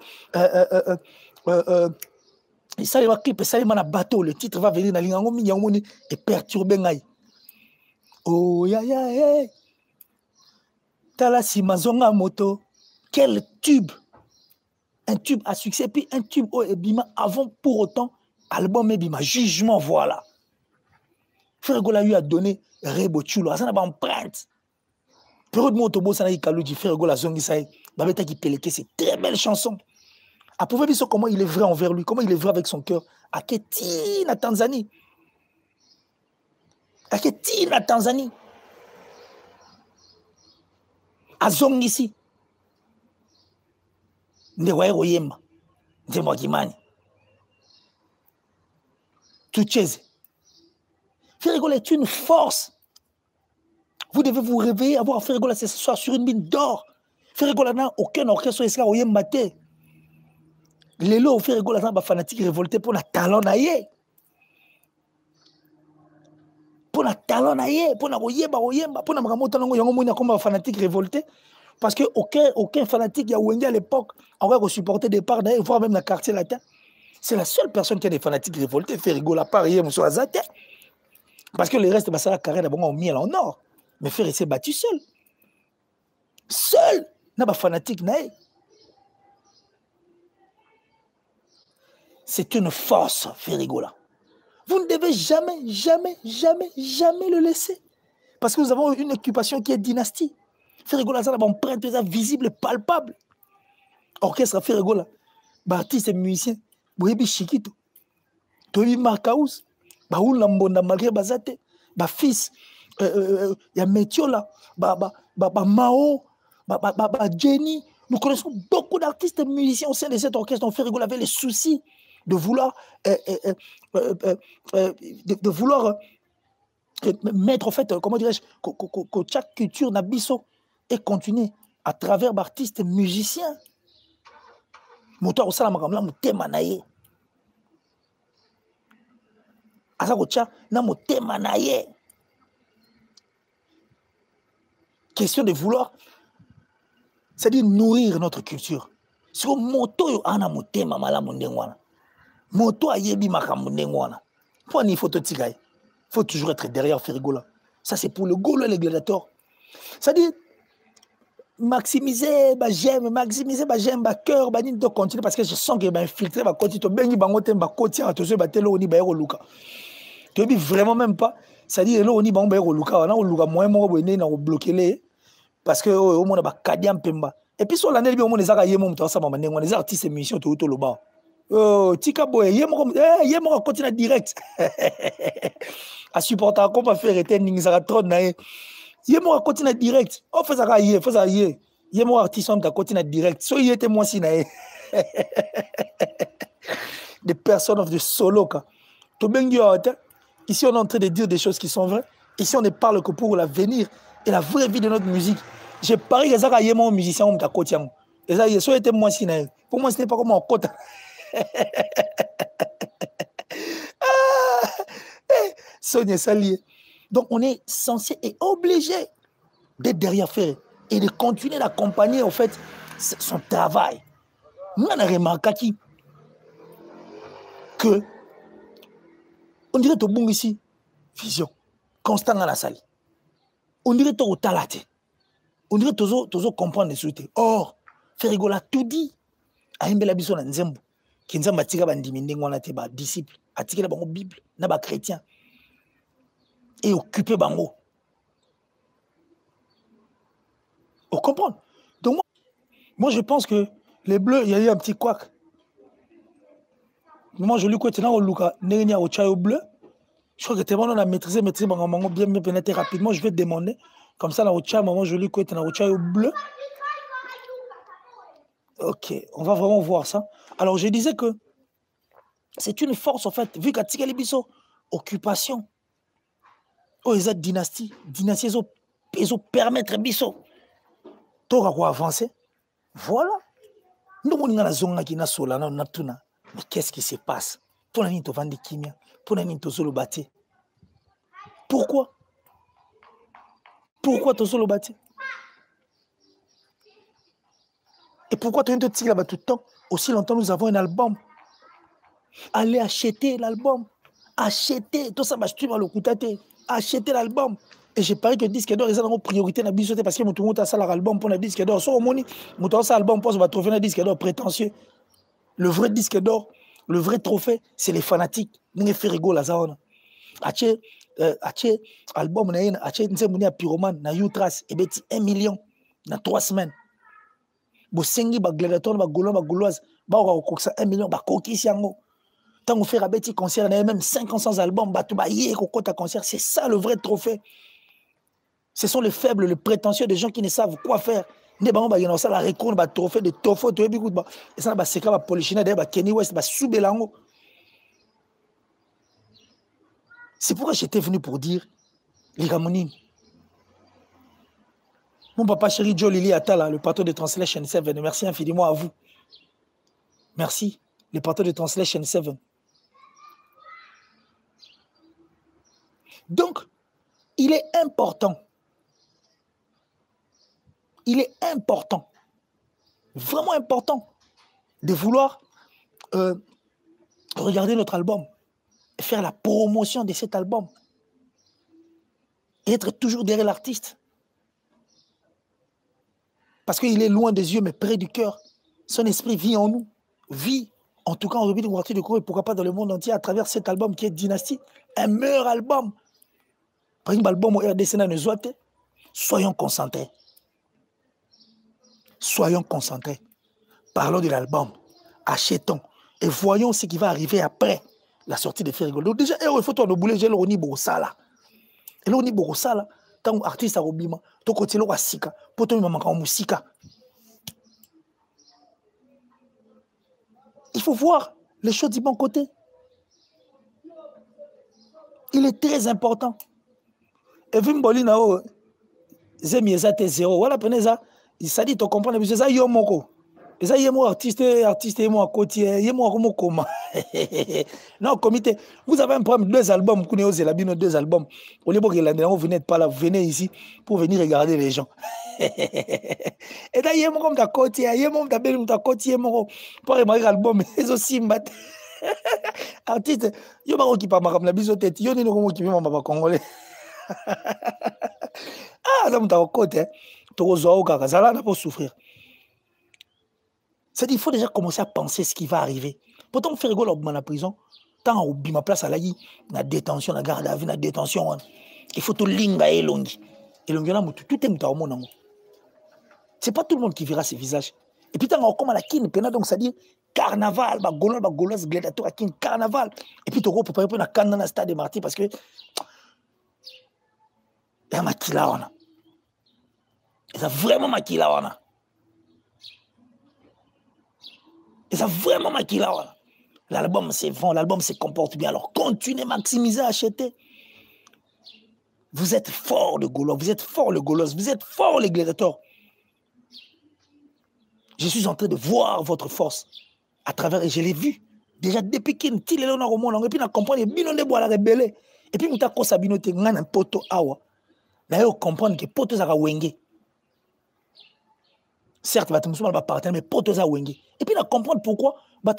ça les clip, ça les man à bateau, le titre va venir dans l'ingango et perturber ngai. Oh ya ya hey. Tala si mazonga moto, quel tube. Un tube à succès puis un tube au ebima avant pour autant album ebima jugement voilà. Ferregola lui a donné Rebo Chulo, ça n'a pas empreinte. Période motobo ça n'a ikalu di Ferregola zongi sai, babeta qui peleke c'est très belle chanson. À prouver comment il est vrai envers lui, comment il est vrai avec son cœur. À Ketina, Tanzanie. À Ketina, Tanzanie. À Zong ici. Ndewaye Royemba. Ndemwagimani. Tucheze. Ferregola est une force. Vous devez vous réveiller, avoir Ferregola ce soir sur une mine d'or. Ferregola n'a aucun orchestre ici à Royemba. Les lots Ferregola sont fanatique révolté pour la talent naïe. pour la talent pour la oyeba pour la makamota nango yango moni comme fanatique révolté parce que aucun fanatique ya Wenge à l'époque aurait supporté des parts d'ailleurs voire même la quartier latin. C'est la seule personne qui a des fanatiques révoltés fait rigoler à part hier monsieur Azate parce que le reste bah ça la carrière d'abord en miel en or mais frère il s'est battu seul n'a pas fanatique nae. C'est une force Ferigola. Vous ne devez jamais le laisser. Parce que nous avons une occupation qui est dynastie. Ferigola, ça a une empreinte visible, palpable. Orchestre Ferigola. Artiste et musicien. Boyebi Chiquito. Toyebi Marcaus. Baoul Lambonda malgré Bazate. Fils. Ya Metiola. Mao. Jenny. Nous connaissons beaucoup d'artistes et musiciens au sein de cet orchestre. Ferigola avait les soucis de vouloir mettre en fait, comment dirais-je, que chaque culture n'abisso et continuer à travers d'artistes musiciens. Moto osala makamla motema na ye. Asa kocha na motema na ye. Question de vouloir, c'est-à-dire nourrir notre culture. Si moto yo ana motema malamu ndengwana. Moto ayebi makambo ndengwana. Pour ni photo tigaï. Faut toujours être derrière Ferigola. Ça, c'est pour le Gaulo et les gladiateurs. C'est-à-dire, maximiser, j'aime, cœur, de continuer parce que je sens que infiltré, continuer, tu ne vraiment même pas. C'est-à-dire, là, on y va, on bloqué parce que au monde a kadiam pemba. Et puis, sur l'année, on a des artistes et musiciens, tout le bas. Oh, tika boy, yemo continue direct. À supporter comme faire était ningzara trop nae. Yemo continue direct. Oh fais ça yé. Yemo artiste on continue direct. So y était moi si nae. Des personnes of the solo ka. To bengi ici on est en train de dire des choses qui sont vraies. Ici on ne parle que pour l'avenir et la vraie vie de notre musique. J'ai parié que ça yemo musicien on ta kotiam. Et ça y so était moi si nae. Pour moi ce n'est pas comme en côte. Sonia Salier. Donc on est censé et obligé d'être derrière faire et de continuer d'accompagner en fait son travail. Nous on a remarqué que on dirait tout bon ici vision constant dans la salle. On dirait tout au talaté. On dirait toujours comprendre les souhaits. Or Ferigola tout dit à Mbela Biso na Nzembo. Kinza matika bandimi ndengwana te ba disciple atikela bango bible na ba chrétien et occuper bango. On comprend. Donc moi je pense que les bleus il y a eu un petit couac. Moi je lui côté na Luka nenya au chayo bleu. Je crois que t'es bon on a maîtrisé bango bien pénétrer rapidement, je vais te demander comme ça là au chayo moi je lui côté na au chayo bleu. Ok, on va vraiment voir ça. Alors, je disais que c'est une force, en fait, vu qu'à Tigali Bisso, occupation, oh, ils ont dynastie, ils ont permettre Bisso, tout à avancer. Voilà. Nous, on a la zone qui n'a sola, mais qu'est-ce qui se passe? Pour la nuit, tu vends des kimia, pour la nuit, tu le bâti. Pourquoi? Pourquoi tu le bâti? Et pourquoi tu es là-bas tout le temps? Aussi longtemps, nous avons un album. Allez acheter l'album. Acheter. Tout ça, je le coûter. Acheter l'album. Et j'ai parlé que le disque d'or, ils ont priorité dans la bisoté parce que tout le monde a ça l'album pour le disque d'or. Sur le monde, tout ça l'album pour se trouver un disque d'or prétentieux. Le vrai disque d'or, le vrai trophée, c'est les fanatiques. Nous fait rigoler la zone. Acheter album, acheter une pyromane, na Utras, et bien 1 million dans 3 semaines. Bosengi ba gladiateur ba gauloise ba kokisa 1 million ba kokisi yango tant on fait rabeti concert même 500 albums ba to ba yé kokota concert, c'est ça le vrai trophée. Ce sont les faibles, les prétentieux, des gens qui ne savent quoi faire. Ne ba ba yena ça la récolte ba trophée de tofo to ebi ba et ça ba seka ba polichina de ba Kenny West ba soubelango. C'est pourquoi j'étais venu pour dire les Ramonines. Mon papa chéri Joe Lili Atala, le patron de Translation 7, merci infiniment à vous. Merci, le patron de Translation 7. Donc, il est important. Il est important, vraiment important, de vouloir regarder notre album, faire la promotion de cet album, et être toujours derrière l'artiste. Parce qu'il est loin des yeux, mais près du cœur. Son esprit vit en nous, vit, en tout cas en République démocratique du Congo, et pourquoi pas dans le monde entier, à travers cet album qui est Dynastie, un meilleur album. Par exemple, l'album au RDC ne soit. Soyons concentrés. Soyons concentrés. Parlons de l'album. Achetons. Et voyons ce qui va arriver après la sortie de Frère Rigolo. Donc déjà, il faut toi bouler, j'ai l'oni Borosala. Et l'oni Borosala, tant artiste à Robima, ton côté l'on a sika, pour toi, il manque en musika. Il faut voir les choses du bon côté. Il est très important. Et vu Mbolina, Zemi Ezate zéro. Voilà, prenez ça. Ça dit, tu comprends, mais c'est ça, Yomoko. Et ça, Yemo artiste, Yemo à côté, Yemo à comment. Non, comité, vous avez un problème, 2 albums, vous connaissez la bino 2 albums. Au lieu de vous n'êtes pas là, vous venez ici pour venir regarder les gens. Et là, Yemo comme ta côté, Yemo ta belle, ta côté, Yemo pour remarquer l'album, c'est aussi mat. Artiste, Yemo qui parle comme la bisotette, Yemo qui vient en congolais. Ah, ça m'a côté, tu as ça là pour souffrir. C'est-à-dire qu'il faut déjà commencer à penser ce qui va arriver. Pourtant, on fait rigoler dans la prison. Tant on oublie ma place à la détention, la garde à vue, la détention. Il faut tout linga et longi. Et longi, tout est moutarde. C'est pas tout le monde qui verra ses visages. Et puis, tant on commence à la kin, donc ça dit carnaval, golos, gladiateur, kin, carnaval. Et puis, tu vas préparer pour la canne dans le stade de Marty parce que. Il y a maquilla, on a. Il y a vraiment maquilla, on a. Et ça vraiment maquillé là. L'album c'est bon, l'album se comporte bien. Alors continuez, maximisez, achetez. Vous êtes fort le Gaulois, vous êtes fort le Gaulois, vous êtes fort les gladiateurs. Je suis en train de voir votre force à travers, et je l'ai vu. Déjà depuis qu'il est là au monde, et puis on comprend les binons de bois la rebelle. Et puis on t'a cosa binote ngana poto awa. Là on comprend que poto ça va wenge. Certes, il va partir, mais pour tous à Wenge. Et puis, on comprendre pourquoi ils ne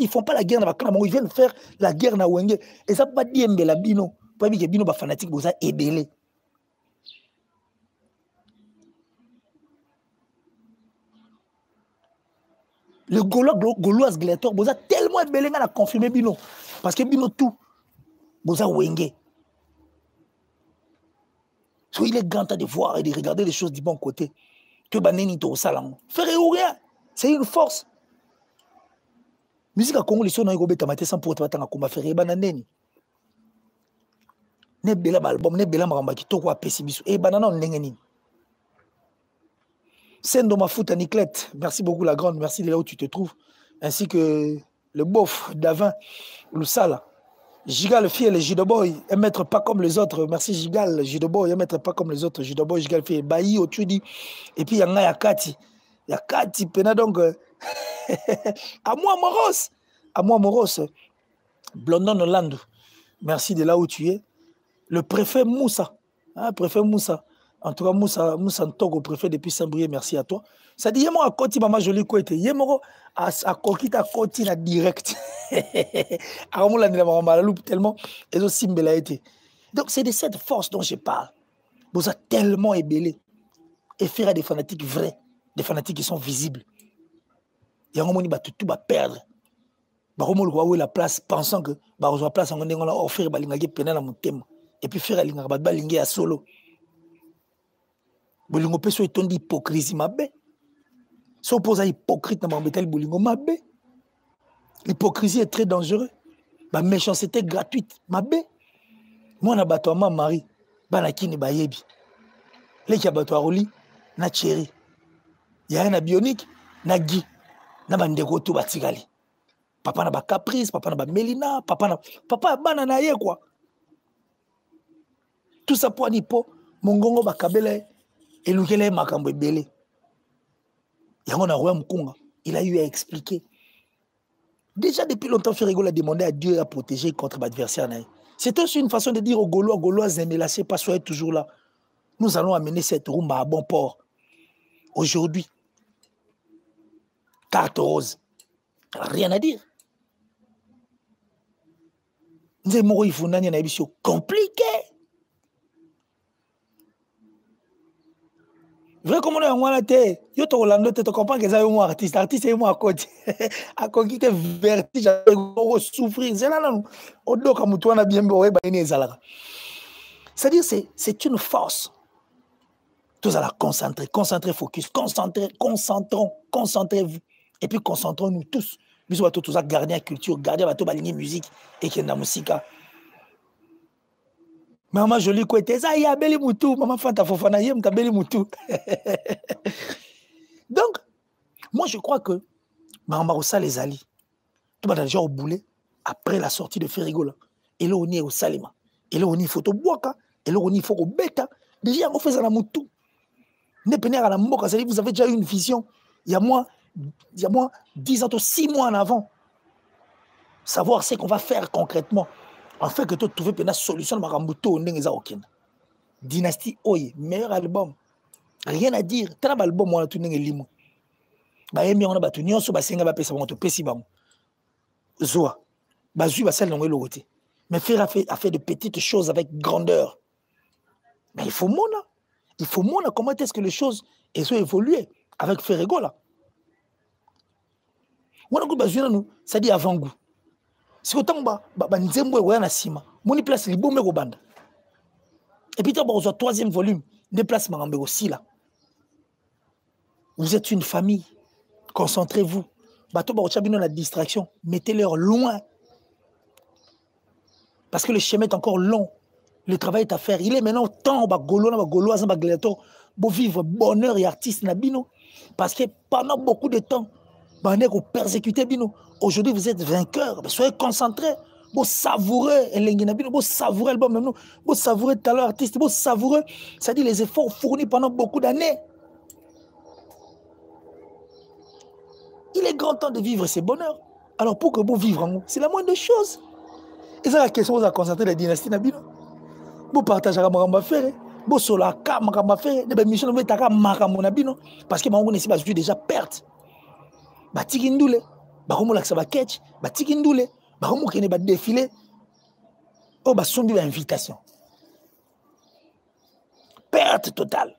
font pas la guerre, ils viennent faire la guerre à Wenge. Et ça ne peut pas dire que Bino, Bino est fanatique, vous avez ébélé. Le Gaulois gladiateur, vous avez tellement ébélé à confirmer Bino. Parce que Bino tout, vous avez Wenge. So, il est grand temps de voir et de regarder les choses du bon côté. Que Baneni to salam. Faire rien. C'est une force. Musique à Congo, les sons n'ont pas été sans pour être en combat. Faire bananeni. Ne bela album, ne bela maramba qui toko a pessimisme. Et banana n'engeni. Sendo Mafuta Niclette. Merci beaucoup la grande. Merci de là où tu te trouves. Ainsi que le bof d'Avin Loussala. Gigal Fiel et Jidoboy, un maître pas comme les autres. Merci Gigal, Jidoboy, un maître pas comme les autres. Jidoboy, Gigal Fiel, Bailly, Otudi. Et puis il y en a Yakati. Yakati, pena donc. À moi, Moros. À moi, Moros. Blondon Hollande. Merci de là où tu es. Le préfet Moussa. Hein, préfet Moussa. En tout cas, Moussa Ntogo, préfet depuis Saint-Brieuc, merci à toi. Ça dit, yémo à Koti, maman jolie kouete. Yémo à Kokita Koti, la direct. Aramou la loup tellement, et aussi Mbela été. Donc, c'est de cette force dont je parle. Vous êtes tellement ébélé. Et faire des fanatiques vrais, des fanatiques qui sont visibles. Et on va tout perdre. On va la place, pensant que la place, on va offrir balingage pénal à mon thème. Et puis faire la balingage à solo. Bolingo peso est une hypocrisie mabé. Si on pose à hypocrite dans le bolingo mabé. L'hypocrisie est très dangereuse. La méchanceté gratuite mabé. Moi na bato ma mari bana kini ba yebi. Les qui bato roli na chéri. Ya na bionique na gi na bandeko to batikali. Papa na ba caprice, papa na ba Melina, papa bana na ye quoi. Tout ça pour nipo mongongo ba kabele. Et Loukele Makambo Belé. Il a eu à expliquer. Déjà depuis longtemps, Ferrigo a demandé à Dieu à protéger contre l'adversaire. C'était aussi une façon de dire aux Gaulois, Gauloises, ne me lâchez pas, soyez toujours là. Nous allons amener cette rumba à bon port. Aujourd'hui, carte rose. Rien à dire. Nous avons compliqué. Vrai comme on est en été, yo to Orlando tu comprends que ça est un artiste est moi à côté. À côté que vertige on souffrir. C'est là non. On doit comme toi on a bien boire ba ni ezalaka. C'est-à-dire c'est une force. Tous à la concentrer focus, concentrez-vous et puis concentrons-nous tous. Nous on tous à garder la culture, garder bateau baligner musique et que na musique. Maman jolie côté ça y a beli mutu maman fanta fofana yem ta beli mutu. Donc moi je crois que maman Rossa les ali tout va déjà au boulet après la sortie de Ferrigo là et là on est au Salima et là on est photo boaka et là on est faut bêta déjà on fait ça na mutu ne penez à la mboka, c'est-à-dire vous avez déjà eu une vision il y a moins 10 ans 6 mois en avant savoir ce qu'on va faire concrètement. En fait, que tu trouves une solution de Marambuto, Dynastie Oye, meilleur album. Rien à dire. T'as un album, moi, tout n'est limo. Bah, on a battu, on a battu, on a battu, on a battu, Zoa. Bah, Zoua, celle dont il a mais faire a fait de petites choses avec grandeur. Mais il faut mona. Il faut mona comment est-ce que les choses ont évolué avec Ferrigo, là. On a dit, ça dit avant-goût. Si autant nzembo ya na sima moni place libombe ko banda et puis tu as troisième volume des places marambe aussi là vous êtes une famille concentrez-vous bato ba chabino la distraction mettez-leur loin parce que le chemin est encore long le travail est à faire il est maintenant temps ba golo na ba golois ba gladiateur pour vivre bonheur et artiste na bino parce que pendant beaucoup de temps vous persécutez bino. Aujourd'hui, vous êtes vainqueurs. Soyez concentrés. Vous savourez vous savourez l'album, vous savourez le talent artiste, vous savourez, c'est-à-dire les efforts fournis pendant beaucoup d'années. Il est grand temps de vivre ces bonheurs. Alors pour que vous vivez en nous, c'est la moindre des choses. Et c'est la question, vous avez concentré la dynastie Nabino. Vous partagez la maramba faire, vous sur la carte maramba faire, des missions vous êtes à maramba Nabino, parce que vous avez déjà perte. Batiki ndoule bakomo laksa ba catch batiki ndoule bakomo kene ba défilé oh ba sombi ba invitation perte totale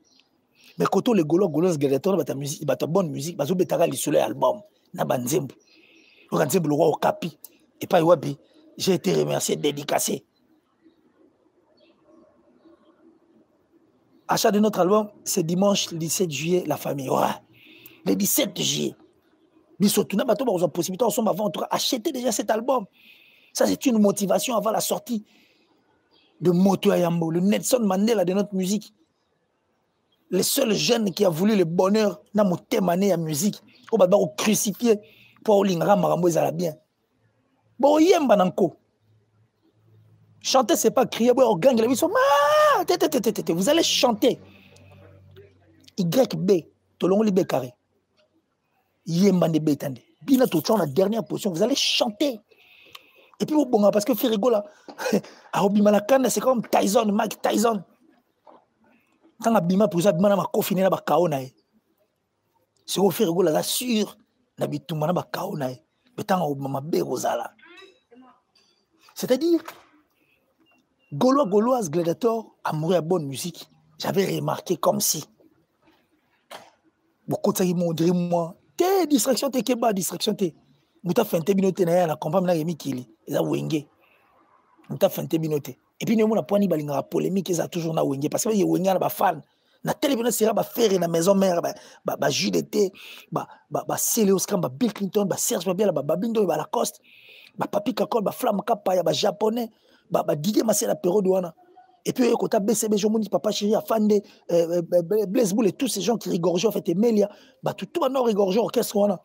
mais koto les golos gladiateur ba ta musique ba ta bonne musique bazo betaka lisolo album na banzembo o nzembo lo wa okapi et pas wabi j'ai été remercié dédicacé achat de notre album c'est dimanche le 17 juillet la famille ouais. Le 17 juillet possibilité acheter déjà cet album. Ça, c'est une motivation avant la sortie de Moto Ayambo, le Nelson Mandela de notre musique. Les seuls jeunes qui a voulu le bonheur dans mon thème à musique, on va crucifier pour l'Ingra Marambo et bien. Bon, yemba nanko. Chanter, c'est pas crier, vous allez chanter. YB, tolongo libe carré. Yembande betande. Bina tout la dernière position, vous allez chanter. Et puis bon parce que Ferrigo là, c'est comme Tyson, Mike Tyson. Quand abima pour ça, bima na kofine na ba kaona. C'est au Ferrigo là sûr na bituma na ba kaona. Betanga obima be rozala. C'est-à-dire Gauloise gladiateur amoureux à bonne musique. J'avais remarqué comme si beaucoup de ça ils m'ont dit moi distraction te keba distraction te muta fente binote na ya na combat na yemi kili eza wenge muta fente binote et puis nemo na poani balinga polémique eza toujours na wenge parce que ye wenge na ba fan na télévision sera ba faire na maison mère ba jus de thé ba Céléos Cam ba Bill Clinton ba Serge Babia ba Bindo ba Lacoste ba Papi Kakol ba Flamme Kapa ya ba japonais ba Didier Massé période wana et puis quand tu BCB Jomoni Papa Chéri Afande Blaise Boule et tous ces gens qui rigorent en fait Emelia bah tout va rigorger orchestre wana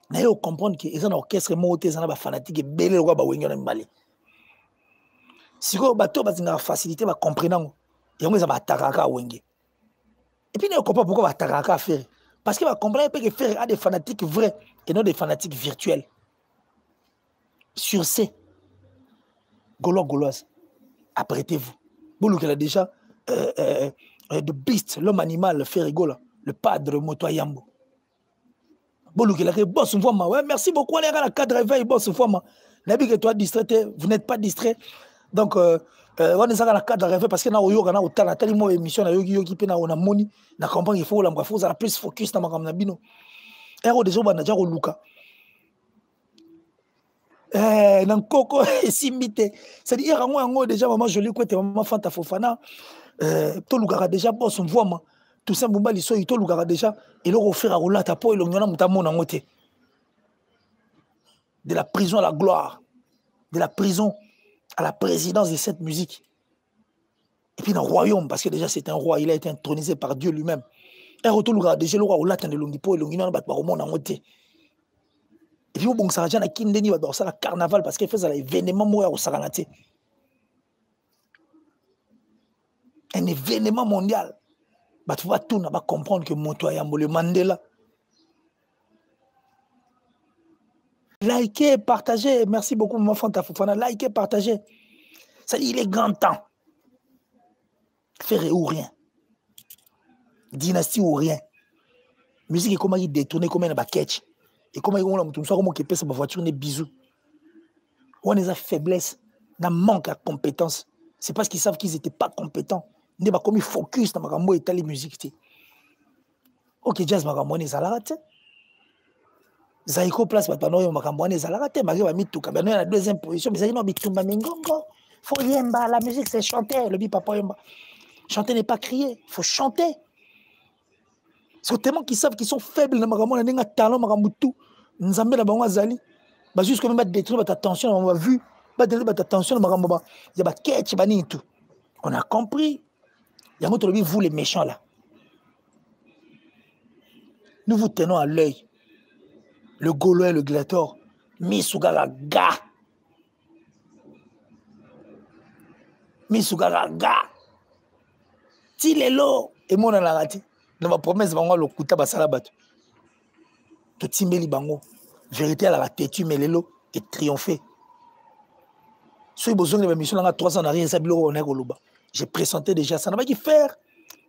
na yo comprendre que ils ont orchestre monté ça na ba fanatique belé roi ba wenga na mbali siko bato bazinga facilité ba comprenant yango ça ba takaka wenge et puis ne comprend pas pourquoi ba takaka faire parce que ba comprendre que faire a des fanatiques vrais et non des fanatiques virtuels sur ces gauloises apprêtez-vous. Boulou qu'elle a déjà The Beast, l'homme animal, Ferrigo, le padre Moto Yambo. Boulou qu'elle a boss une fois, ouais, merci beaucoup, on est à la cadre réveil, boss une fois, n'habite que toi distrait, vous n'êtes pas distrait. Donc, on est à la cadre réveil parce que na oyo kana otala tali mo émission na yogi yogi pe na ona moni na comprendre il faut la faut ça plus focus na makam na bino. Ero déjà bana ja ko luka. Nan koko simite. C'est-à-dire ngo déjà maman jolie ko te maman Fanta Fofana to luka déjà boss on voit moi tout ça mbumba liso to luka déjà et le refaire à roulata po et le ngona mutamo na ngote. De la prison à la gloire. De la prison à la présidence de cette musique. Et puis dans le royaume, parce que déjà c'est un roi, il a été intronisé par Dieu lui-même. Un retour déjà le roi au latin de l'ongipo et l'ongino bat par au monde en moté. Et puis au bon sarjan a kindeni bat ça la carnaval parce qu'il fait ça l'événement moya au Sarangate. Un événement mondial. Bah tu vas tout n'a comprendre que Moto Yambo le Mandela. Likez, partagez. Merci beaucoup, mon Fanta Fofana. Likez, partagez. Ça dit, il est grand temps. Faire ou rien. Dynastie ou rien. Musique est comment il détourne, comment il a catch. Et comment il a un soit comment il pèse sa voiture, des bisous. On a des faiblesses, on manque de compétences. C'est parce qu'ils savent qu'ils n'étaient pas compétents. Ils n'ont pas comme ils focus dans ma et telle musique. Ok, jazz, ma gamme, on est à la rate. Zaiko place batano yo makambwane zalaka te mari ba mituka bano la deuxième position mais zaino bitumba mingongo faut yemba la musique c'est chanter le bi papa yemba chanter n'est pas crier faut chanter c'est tellement qu'ils savent qu'ils sont faibles na makamona ninga talent makambutu nzambe na bango azali ba juste comme mettre détruire ta attention on va vu ba détruire ta attention makambo ba ya ba ketch ba ni tout on a compris yango to vous les méchants là nous vous tenons à l'œil. Le Gaulois et le Gladiator, Misugara ga. Misugara ga. Tilelo. Et mon alarati. Dans ma promesse, bango le kuta basala batu. To timbeli bango. Vérité à la têtu, mais lelo et triompher. Si vous avez besoin de 3 ans en arrière, ça bilo on est goloba. J'ai présenté déjà ça. N'a pas qui faire.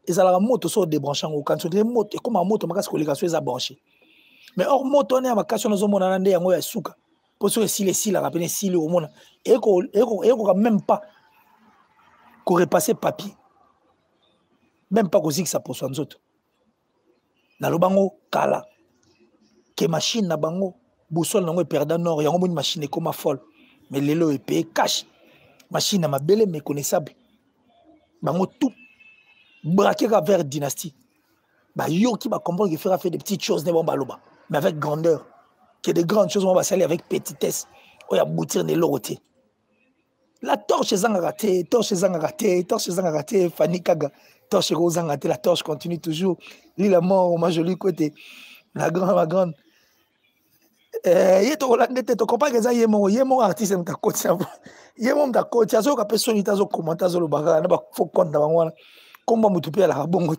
Et ça la moto sur débranchant au quand tu moto et comme un moto, ma casse collégation est branché. Mais or moto on est à ma casse dans mon anandé yango ya suka. Pour ceux si les si la rappeler si le monde et qu'on même pas qu'on repasser papier. Même pas qu'on dit que ça pour soin d'autres. Na lo bango kala. Que machine na bango boussole nango perdant nord yango une machine comme folle. Mais lelo est payé cash. Machine à ma belle méconnaissable. Bango tout braqué vers dynastie. Bah yo qui va comprendre qu'il fera faire des petites choses ne bon baloba. Mais avec grandeur, que des grandes choses, on va salir avec petitesse. On va aboutir de l'autre. La torche est raté, torche est raté, torche est raté, Fanny Kaga, torche est raté, la torche continue toujours. L'île à mort, ma jolie côté. La grande. Yeto Hollandais, tu comprends que ça y est mon artiste, ta coach. Y est mon ta coach, ça que personne n'a commenté sur le bagarre, n'a pas faut compte dans moi. Comment me tuer à la bonne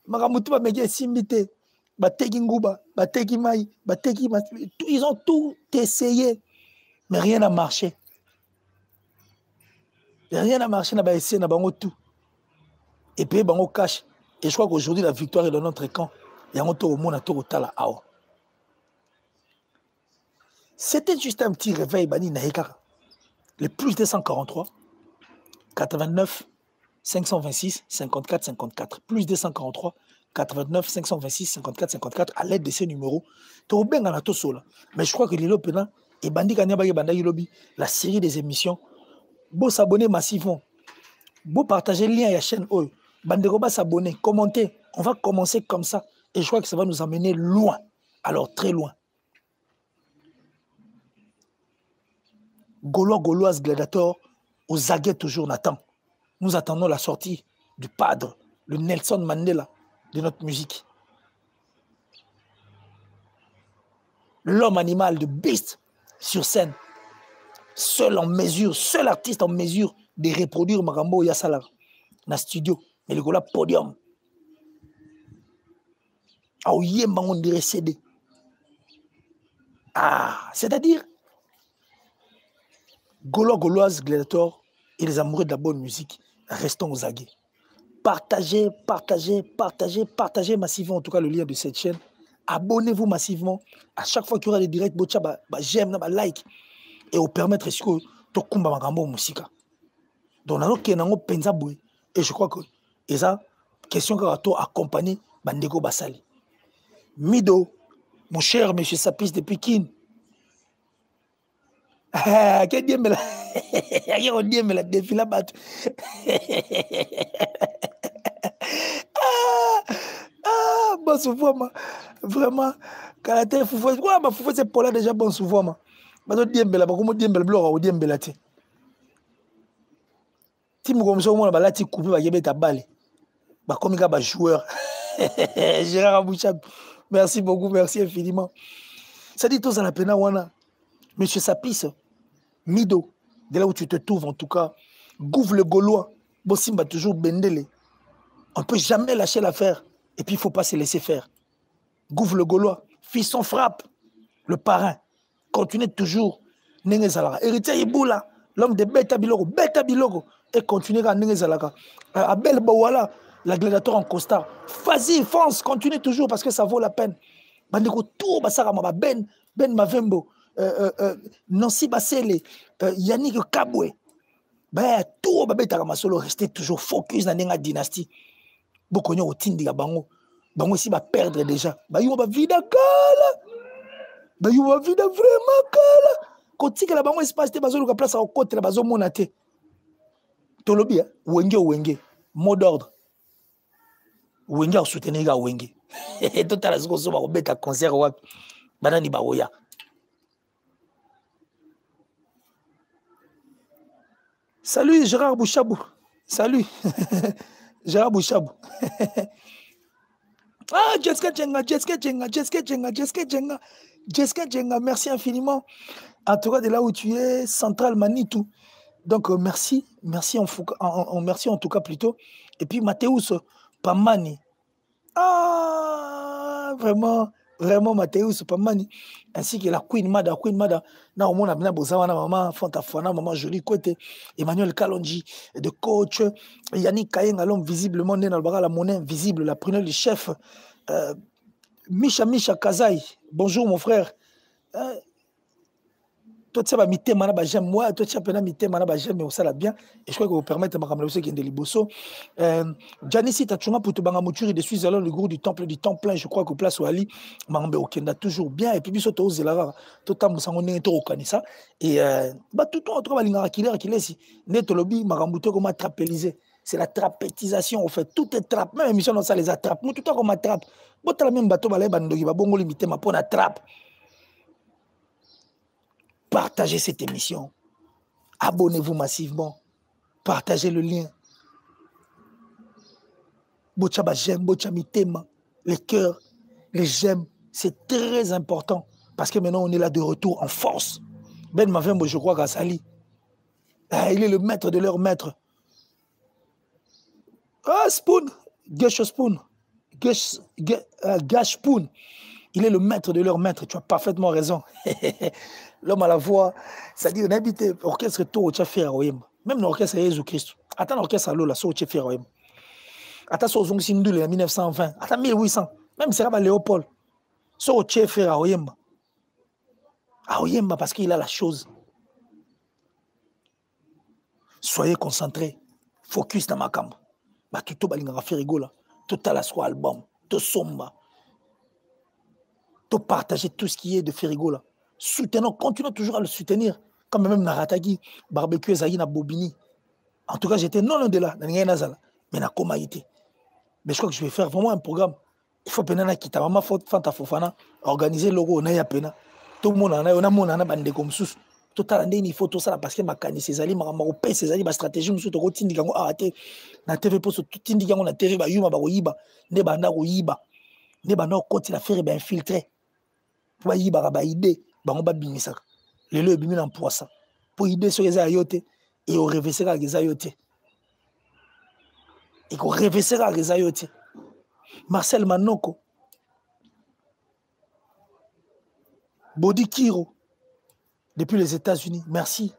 Makamutu ba mege simbité bateki nguba bateki mai bateki ils ont tout essayé mais rien n'a marché na ba essayé na bango tout et puis bango cash et je crois qu'aujourd'hui la victoire est dans notre camp yango to mona to tala awa c'était juste un petit réveil bani na hekaka le plus de 143 89 526 54 54 plus 243 89 526 54 54 à l'aide de ces numéros to benga na to sola mais je crois que lelo pena et bandi kanya ba banda yilobi la série des émissions beau s'abonner massivement beau partager le lien à la chaîne oyo bandeko ba s'abonner commenter on va commencer comme ça et je crois que ça va nous amener loin alors très loin. Gauloise Gladiator aux aguets toujours Nathan. Nous attendons la sortie du padre, le Nelson Mandela de notre musique. L'homme animal de Beast sur scène. Seul artiste en mesure de reproduire Marambo Yassala dans le studio. Mais le Gola podium. Ah, on dirait CD. Ah, c'est-à-dire, Gaulois, Gauloises, Gladiator et les amoureux de la bonne musique, restons aux aguets. Partagez, partagez, partagez, partagez massivement en tout cas le lien de cette chaîne. Abonnez-vous massivement. À chaque fois qu'il y aura des directs, j'aime, like. Et vous permettre de kumba makambo musika. Donc, et je crois que c'est ça, question que tu accompagner Bandeko Basali. Mido, mon cher monsieur Sapis de Pékin. Qu'est-ce que la défile battu. Bon souvent, vraiment, quand tu es fou, c'est pour là déjà bon souvent. Bato diembela bakomo diembela bloka o diembela te. Timu comme ça on balati couper ba yebeta balle. Ba komi ka ba joueur. Gérard Abouchab. Merci beaucoup, merci infiniment. Ça dit tous à la pena wana. Monsieur Sapis, Mido, de là où tu te trouves en tout cas, Gouv le Gaulois, Bossimba toujours Bendele. On ne peut jamais lâcher l'affaire et puis il ne faut pas se laisser faire. Gouv le Gaulois, Fisson frappe, le parrain. Continuez toujours. Héritier Iboula, l'homme de Beta Biloko, et continuez à Nengezalaka. Abel Bawala, la gladiateur en costard. Vas-y, fonce, continue toujours parce que ça vaut la peine. Bandeko tout Basarama, Ben Mavembo, Nancy Basele, Yannick Kabwe. Tout Babeta Ramasolo, restez toujours focus dans la dynastie. Beaucoup de Tindi Bango. Bango ici va perdre déjà. Bayou va vida kala. Bayou va vida vraiment kala. Quand tu as la bango espace, tu as besoin de place à côté, tu as besoin de monater. Tolobi, Wenge, mot d'ordre. Wenge a soutenu ga Wenge. Et tout à l'heure, on va mettre un concert au Banani Baoya. Salut Gérard Bouchabou. Salut. Gérard Bouchabou. Ah, Jessica Djenga, merci infiniment. En tout cas, de là où tu es, Central Manitou. Donc, merci en tout cas plutôt. Et puis, Mathéus Pamani. Ah, vraiment, Mathéus Pamani. Ainsi que la Queen Mada. Na au monde, na bozawana maman, Fantafana, maman jolie côté. Emmanuel Kalonji, de coach. Yannick Kayenga, l'homme visiblement né dans le bar, la monnaie invisible, la prunelle du chef. Misha Kazaï. Bonjour mon frère. Toi, tu sais, mité mana j'aime moi, toi, tu sais, mité mana j'aime, mais ça l'a bien. Et je crois que vous permettez de me ramener qui est de Liboso. Janissi Tachuma pour te bangamouture, je suis alors le gourou du temple plein, je crois que place Wali, Mambe Okenda toujours bien. Et puis, biso to zelara, to tamu sangone to okanisa. Et tout le temps, balingara qu'il est si. Net lobby, marambuto comme attrapelisé. C'est la trapétisation, en fait. Tout est trappe. Même émission, on ça les attrape. Nous, tout le temps, on attrape. Bon, tu as même bateau, balai, bandogi, babongo limité, ma peau, on attrape. Partagez cette émission. Abonnez-vous massivement. Partagez le lien. Bochaba j'aime, bochami tema. Les cœurs, les j'aime, c'est très important. Parce que maintenant, on est là de retour en force. Ben Mavembo, je crois, Gassali. Il est le maître de leur maître. Ah, Spoon. Gash Spoon. Gash Spoon. Il est le maître de leur maître. Tu as parfaitement raison. L'homme à la voix, c'est-à-dire, on habite l'orchestre tout au Tchafé même l'orchestre Jésus-Christ. Attends l'orchestre à l'eau, là, au Tchafé attends, sur Zong Sindul, en 1920. Attends, 1800. Même c'est là, Léopold. Sur au Tchafé à Oyemba. À Oyemba, parce qu'il a la chose. Soyez concentrés. Focus dans ma camp. Bah, tout le monde a fait rigoler. Tout à la soirée album. Tout somba. Tout partager tout ce qui est de Férigo là. Soutenons, continuons toujours à le soutenir. Comme même Naratagi, barbecue Zaïna Bobini. En tout cas, j'étais non loin de là, mais na Komaïté. Mais je crois que je vais faire vraiment un programme. Il faut penana kita mama Fanta Fofana organiser logo na ya pena. Tout le monde on a mon ana bande comme sous. Total ande il faut tout ça parce que makani ces ali mama opé ces ali ba stratégie musu to tindi kango arrêter. Na TV pour tout tindi kango na TV ba yuma ba oyiba, ne banda oyiba. Ne banda continue à faire ba infiltrer. Pour oyiba ba idée. Bango ba bimisaka lelo ebimi na poisa pour idée sur les ayote et au revesera les ayote et ko revesera les ayote. Marcel Manoko, Body Kiro depuis les États-Unis, merci.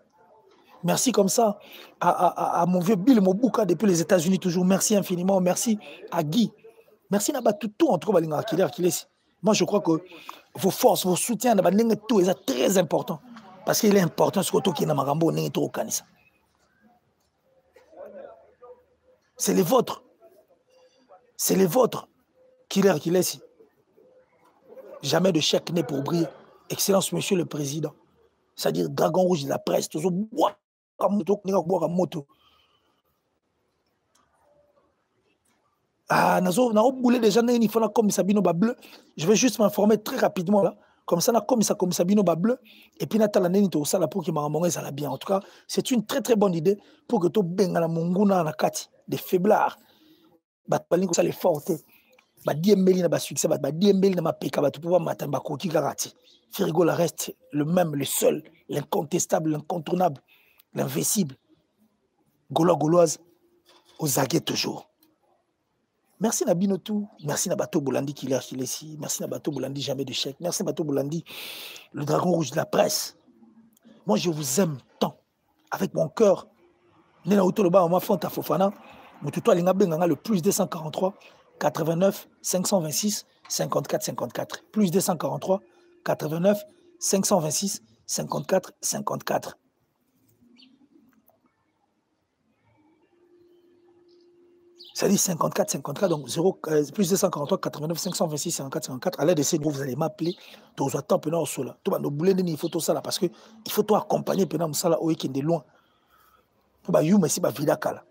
Merci comme ça à mon vieux Bill Mobuka depuis les États-Unis toujours. Merci infiniment. Merci à Guy. Merci à tout en tout cas. Moi, je crois que vos forces, vos soutiens, tout est très important. Parce qu'il est important, surtout qu'il y a Marambo, c'est les vôtres. C'est les vôtres qui laissent. Jamais de chèque n'est pour briller. Excellence, monsieur le président. C'est-à-dire Dragon Rouge de la presse. Toujours boire à moto. Ah, déjà, il faut comme Sabino Bleu. Je vais juste m'informer très rapidement là. Comme ça, comme Sabino Bleu. Et puis, Nathalie Neni, tout ça, là, pour qu'il m'a ça bien. En tout cas, c'est une très très bonne idée pour que tu benga la monguna na kati des faiblards. Ça les fortes. Diembeli na succès, Diembeli na peka, tu peux pas m'attendre à Karati. Firigola reste le même, le seul, l'incontestable, l'incontournable, l'invincible. Gauloise, aux aguets toujours. Merci Nabinotou, merci Nabato Bolandi qui est ici, merci Nabato Bolandi, jamais de chèque, merci Nabato Bolandi, le dragon rouge de la presse. Moi je vous aime tant, avec mon cœur. Nena Outoloba, ma fanta Fofana, Moututo Alingabenganga, le plus 243 89 526 54 54. Plus 243 89 526 54 54. Ça dit 54 54, donc 0, plus 243 89 526 54 54. À l'aide de ces groupes, vous allez m'appeler. Tu vas attendre pendant ce là. Tu vas nous bouler il faut tout ça là parce que il faut tout accompagner pendant ça là au week-end de loin. Tu vas you mais si ba vida kala.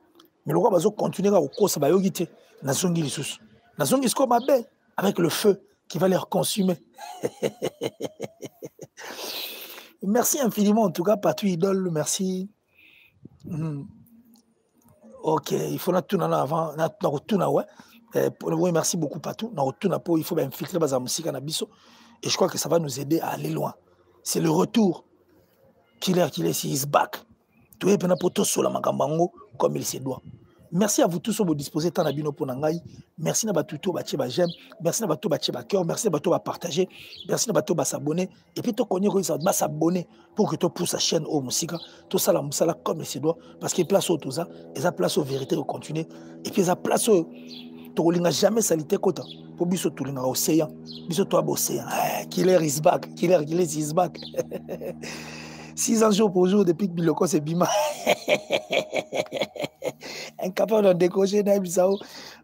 Mais le roi va continuer à au ça va yogiter. Nazongi les sous. Nazongi comme abe avec le feu qui va les consumer. Merci infiniment en tout cas Patou Idole, merci. Ok, il faut tout avant, oui, merci beaucoup Patou. Il faut infiltrer la musique à Nabiso et je crois que ça va nous aider à aller loin. C'est le retour. Killer, is back. Tout est pour tout sur la magambango comme il se doit. Merci à vous tous pour disposer tant d'abino pour Nangaï. Merci à Batuto, Bacheba j'aime. Merci à Bato, Bacheba cœur. Merci à Bato, partager. Merci à Bato, s'abonner. Et puis, tu connais que ça va s'abonner pour que tu pousses la chaîne au musique. Tout ça, la moussala comme il se doit. Parce qu'il y a place au tout ça. Et ça place aux vérités de continuer. Et puis, il y a place au. Tu n'as jamais salité côté. Pour biso tout l'océan. Biso toi, l'océan. Killer is back. Killer is back. 6 ans jour pour jour depuis que Biloko c'est Bima. Incapable de décocher Naibisao.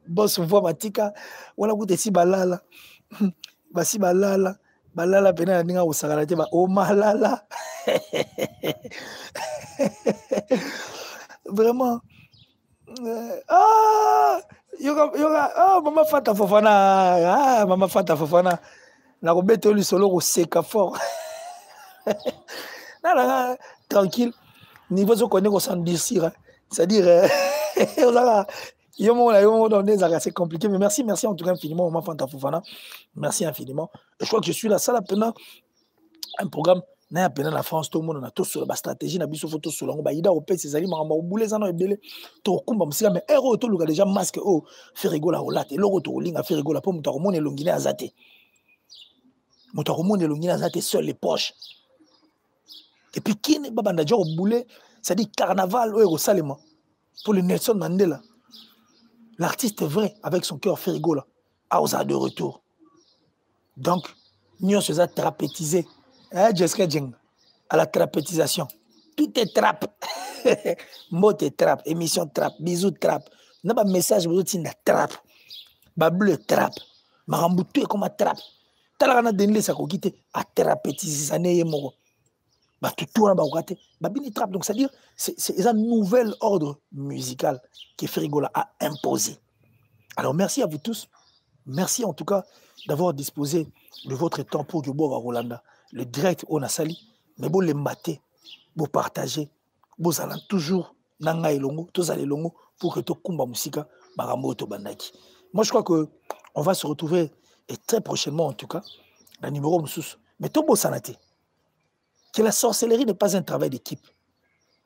Boss voit Matika. Voilà vous si balala. Basi balala. Balala pena ninga usagalate ba o malala. Vraiment. Yoga maman Fata Fofana. Maman Fata Fofana. Na robete oli solo ko seka fort. Tranquille, niveau de connaître sans dire, c'est-à-dire, c'est compliqué, mais merci en tout cas infiniment, maman Fanta Fofana, merci infiniment. Je crois que je suis là, ça là, un programme, n'a pas la France, tout le monde a tout sur la stratégie, n'a pas photo sur la baïda au pays, ces alliés, maramba, au boulet, ça n'a pas belé, tout combat, mais héros, tout le déjà masque, oh, fait rigoler au latte, et l'euro, tout le a fait rigoler pour Moutaromon et Longine à Zate. Moutaromon et Longine à Zate, seuls les poches. Et puis, qui n'est pas bandadja au boulet, ça dit carnaval au Salema pour le Nelson Mandela. L'artiste vrai, avec son cœur frigo là, a de retour. Donc, nous sommes trapétisés. Jessica Djeng, à la trapétisation. Tout est trap. Mot est trap, émission trap, bisous trap. N'a pas message, vous êtes trap. Bleu trap. Maramboutou est comme un trap. Talana denle sa kokite à trapétiser ça n'est moro. Donc, c'est-à-dire, c'est un nouvel ordre musical que Frigola a imposé. Alors, merci à vous tous. Merci en tout cas d'avoir disposé de votre temps pour que vous Rolanda. Le direct, on a sali, mais vous l'embattez, vous partagez, vous allez toujours nanga elongo, tous allez longo pour que tout kumba musika marambo to bandaki. Moi, je crois que on va se retrouver et très prochainement en tout cas, dans le numéro Moussous. Mais tout beau sanate. Que la sorcellerie n'est pas un travail d'équipe.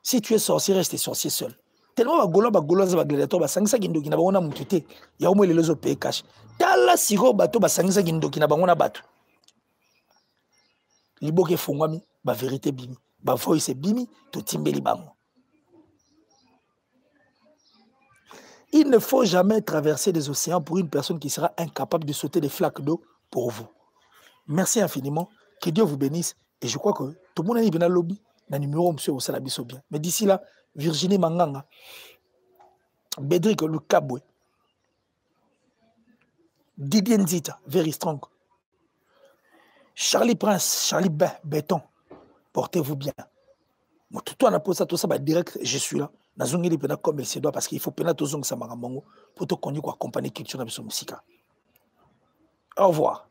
Si tu es sorcier, reste sorcier seul. Tellement bagolo za gladiateur ba sangisa kindoki na bangona mutute. Ya omwe lelozo paye cash. Tala siro bato ba sangisa kindoki na bangona bato. Liboke fongwami ba vérité bimi. Ba voice bimi to timbeli bango. Il ne faut jamais traverser des océans pour une personne qui sera incapable de sauter des flaques d'eau pour vous. Merci infiniment. Que Dieu vous bénisse. Et je crois que tout le monde est bien lobby. Dans le numéro, monsieur, au Salabiso bien. Mais d'ici là, Virginie Manganga, Bédrick Lukabwe, Didier Nzita, very strong. Charlie Prince, Charlie Béton, portez-vous bien. Moi, tout le monde a tout ça, direct, je suis là. Nazongi li pena comme il se doit parce qu'il faut pena tozong sa marangongo pour te connaître quoi accompagner culture de musique. Au revoir.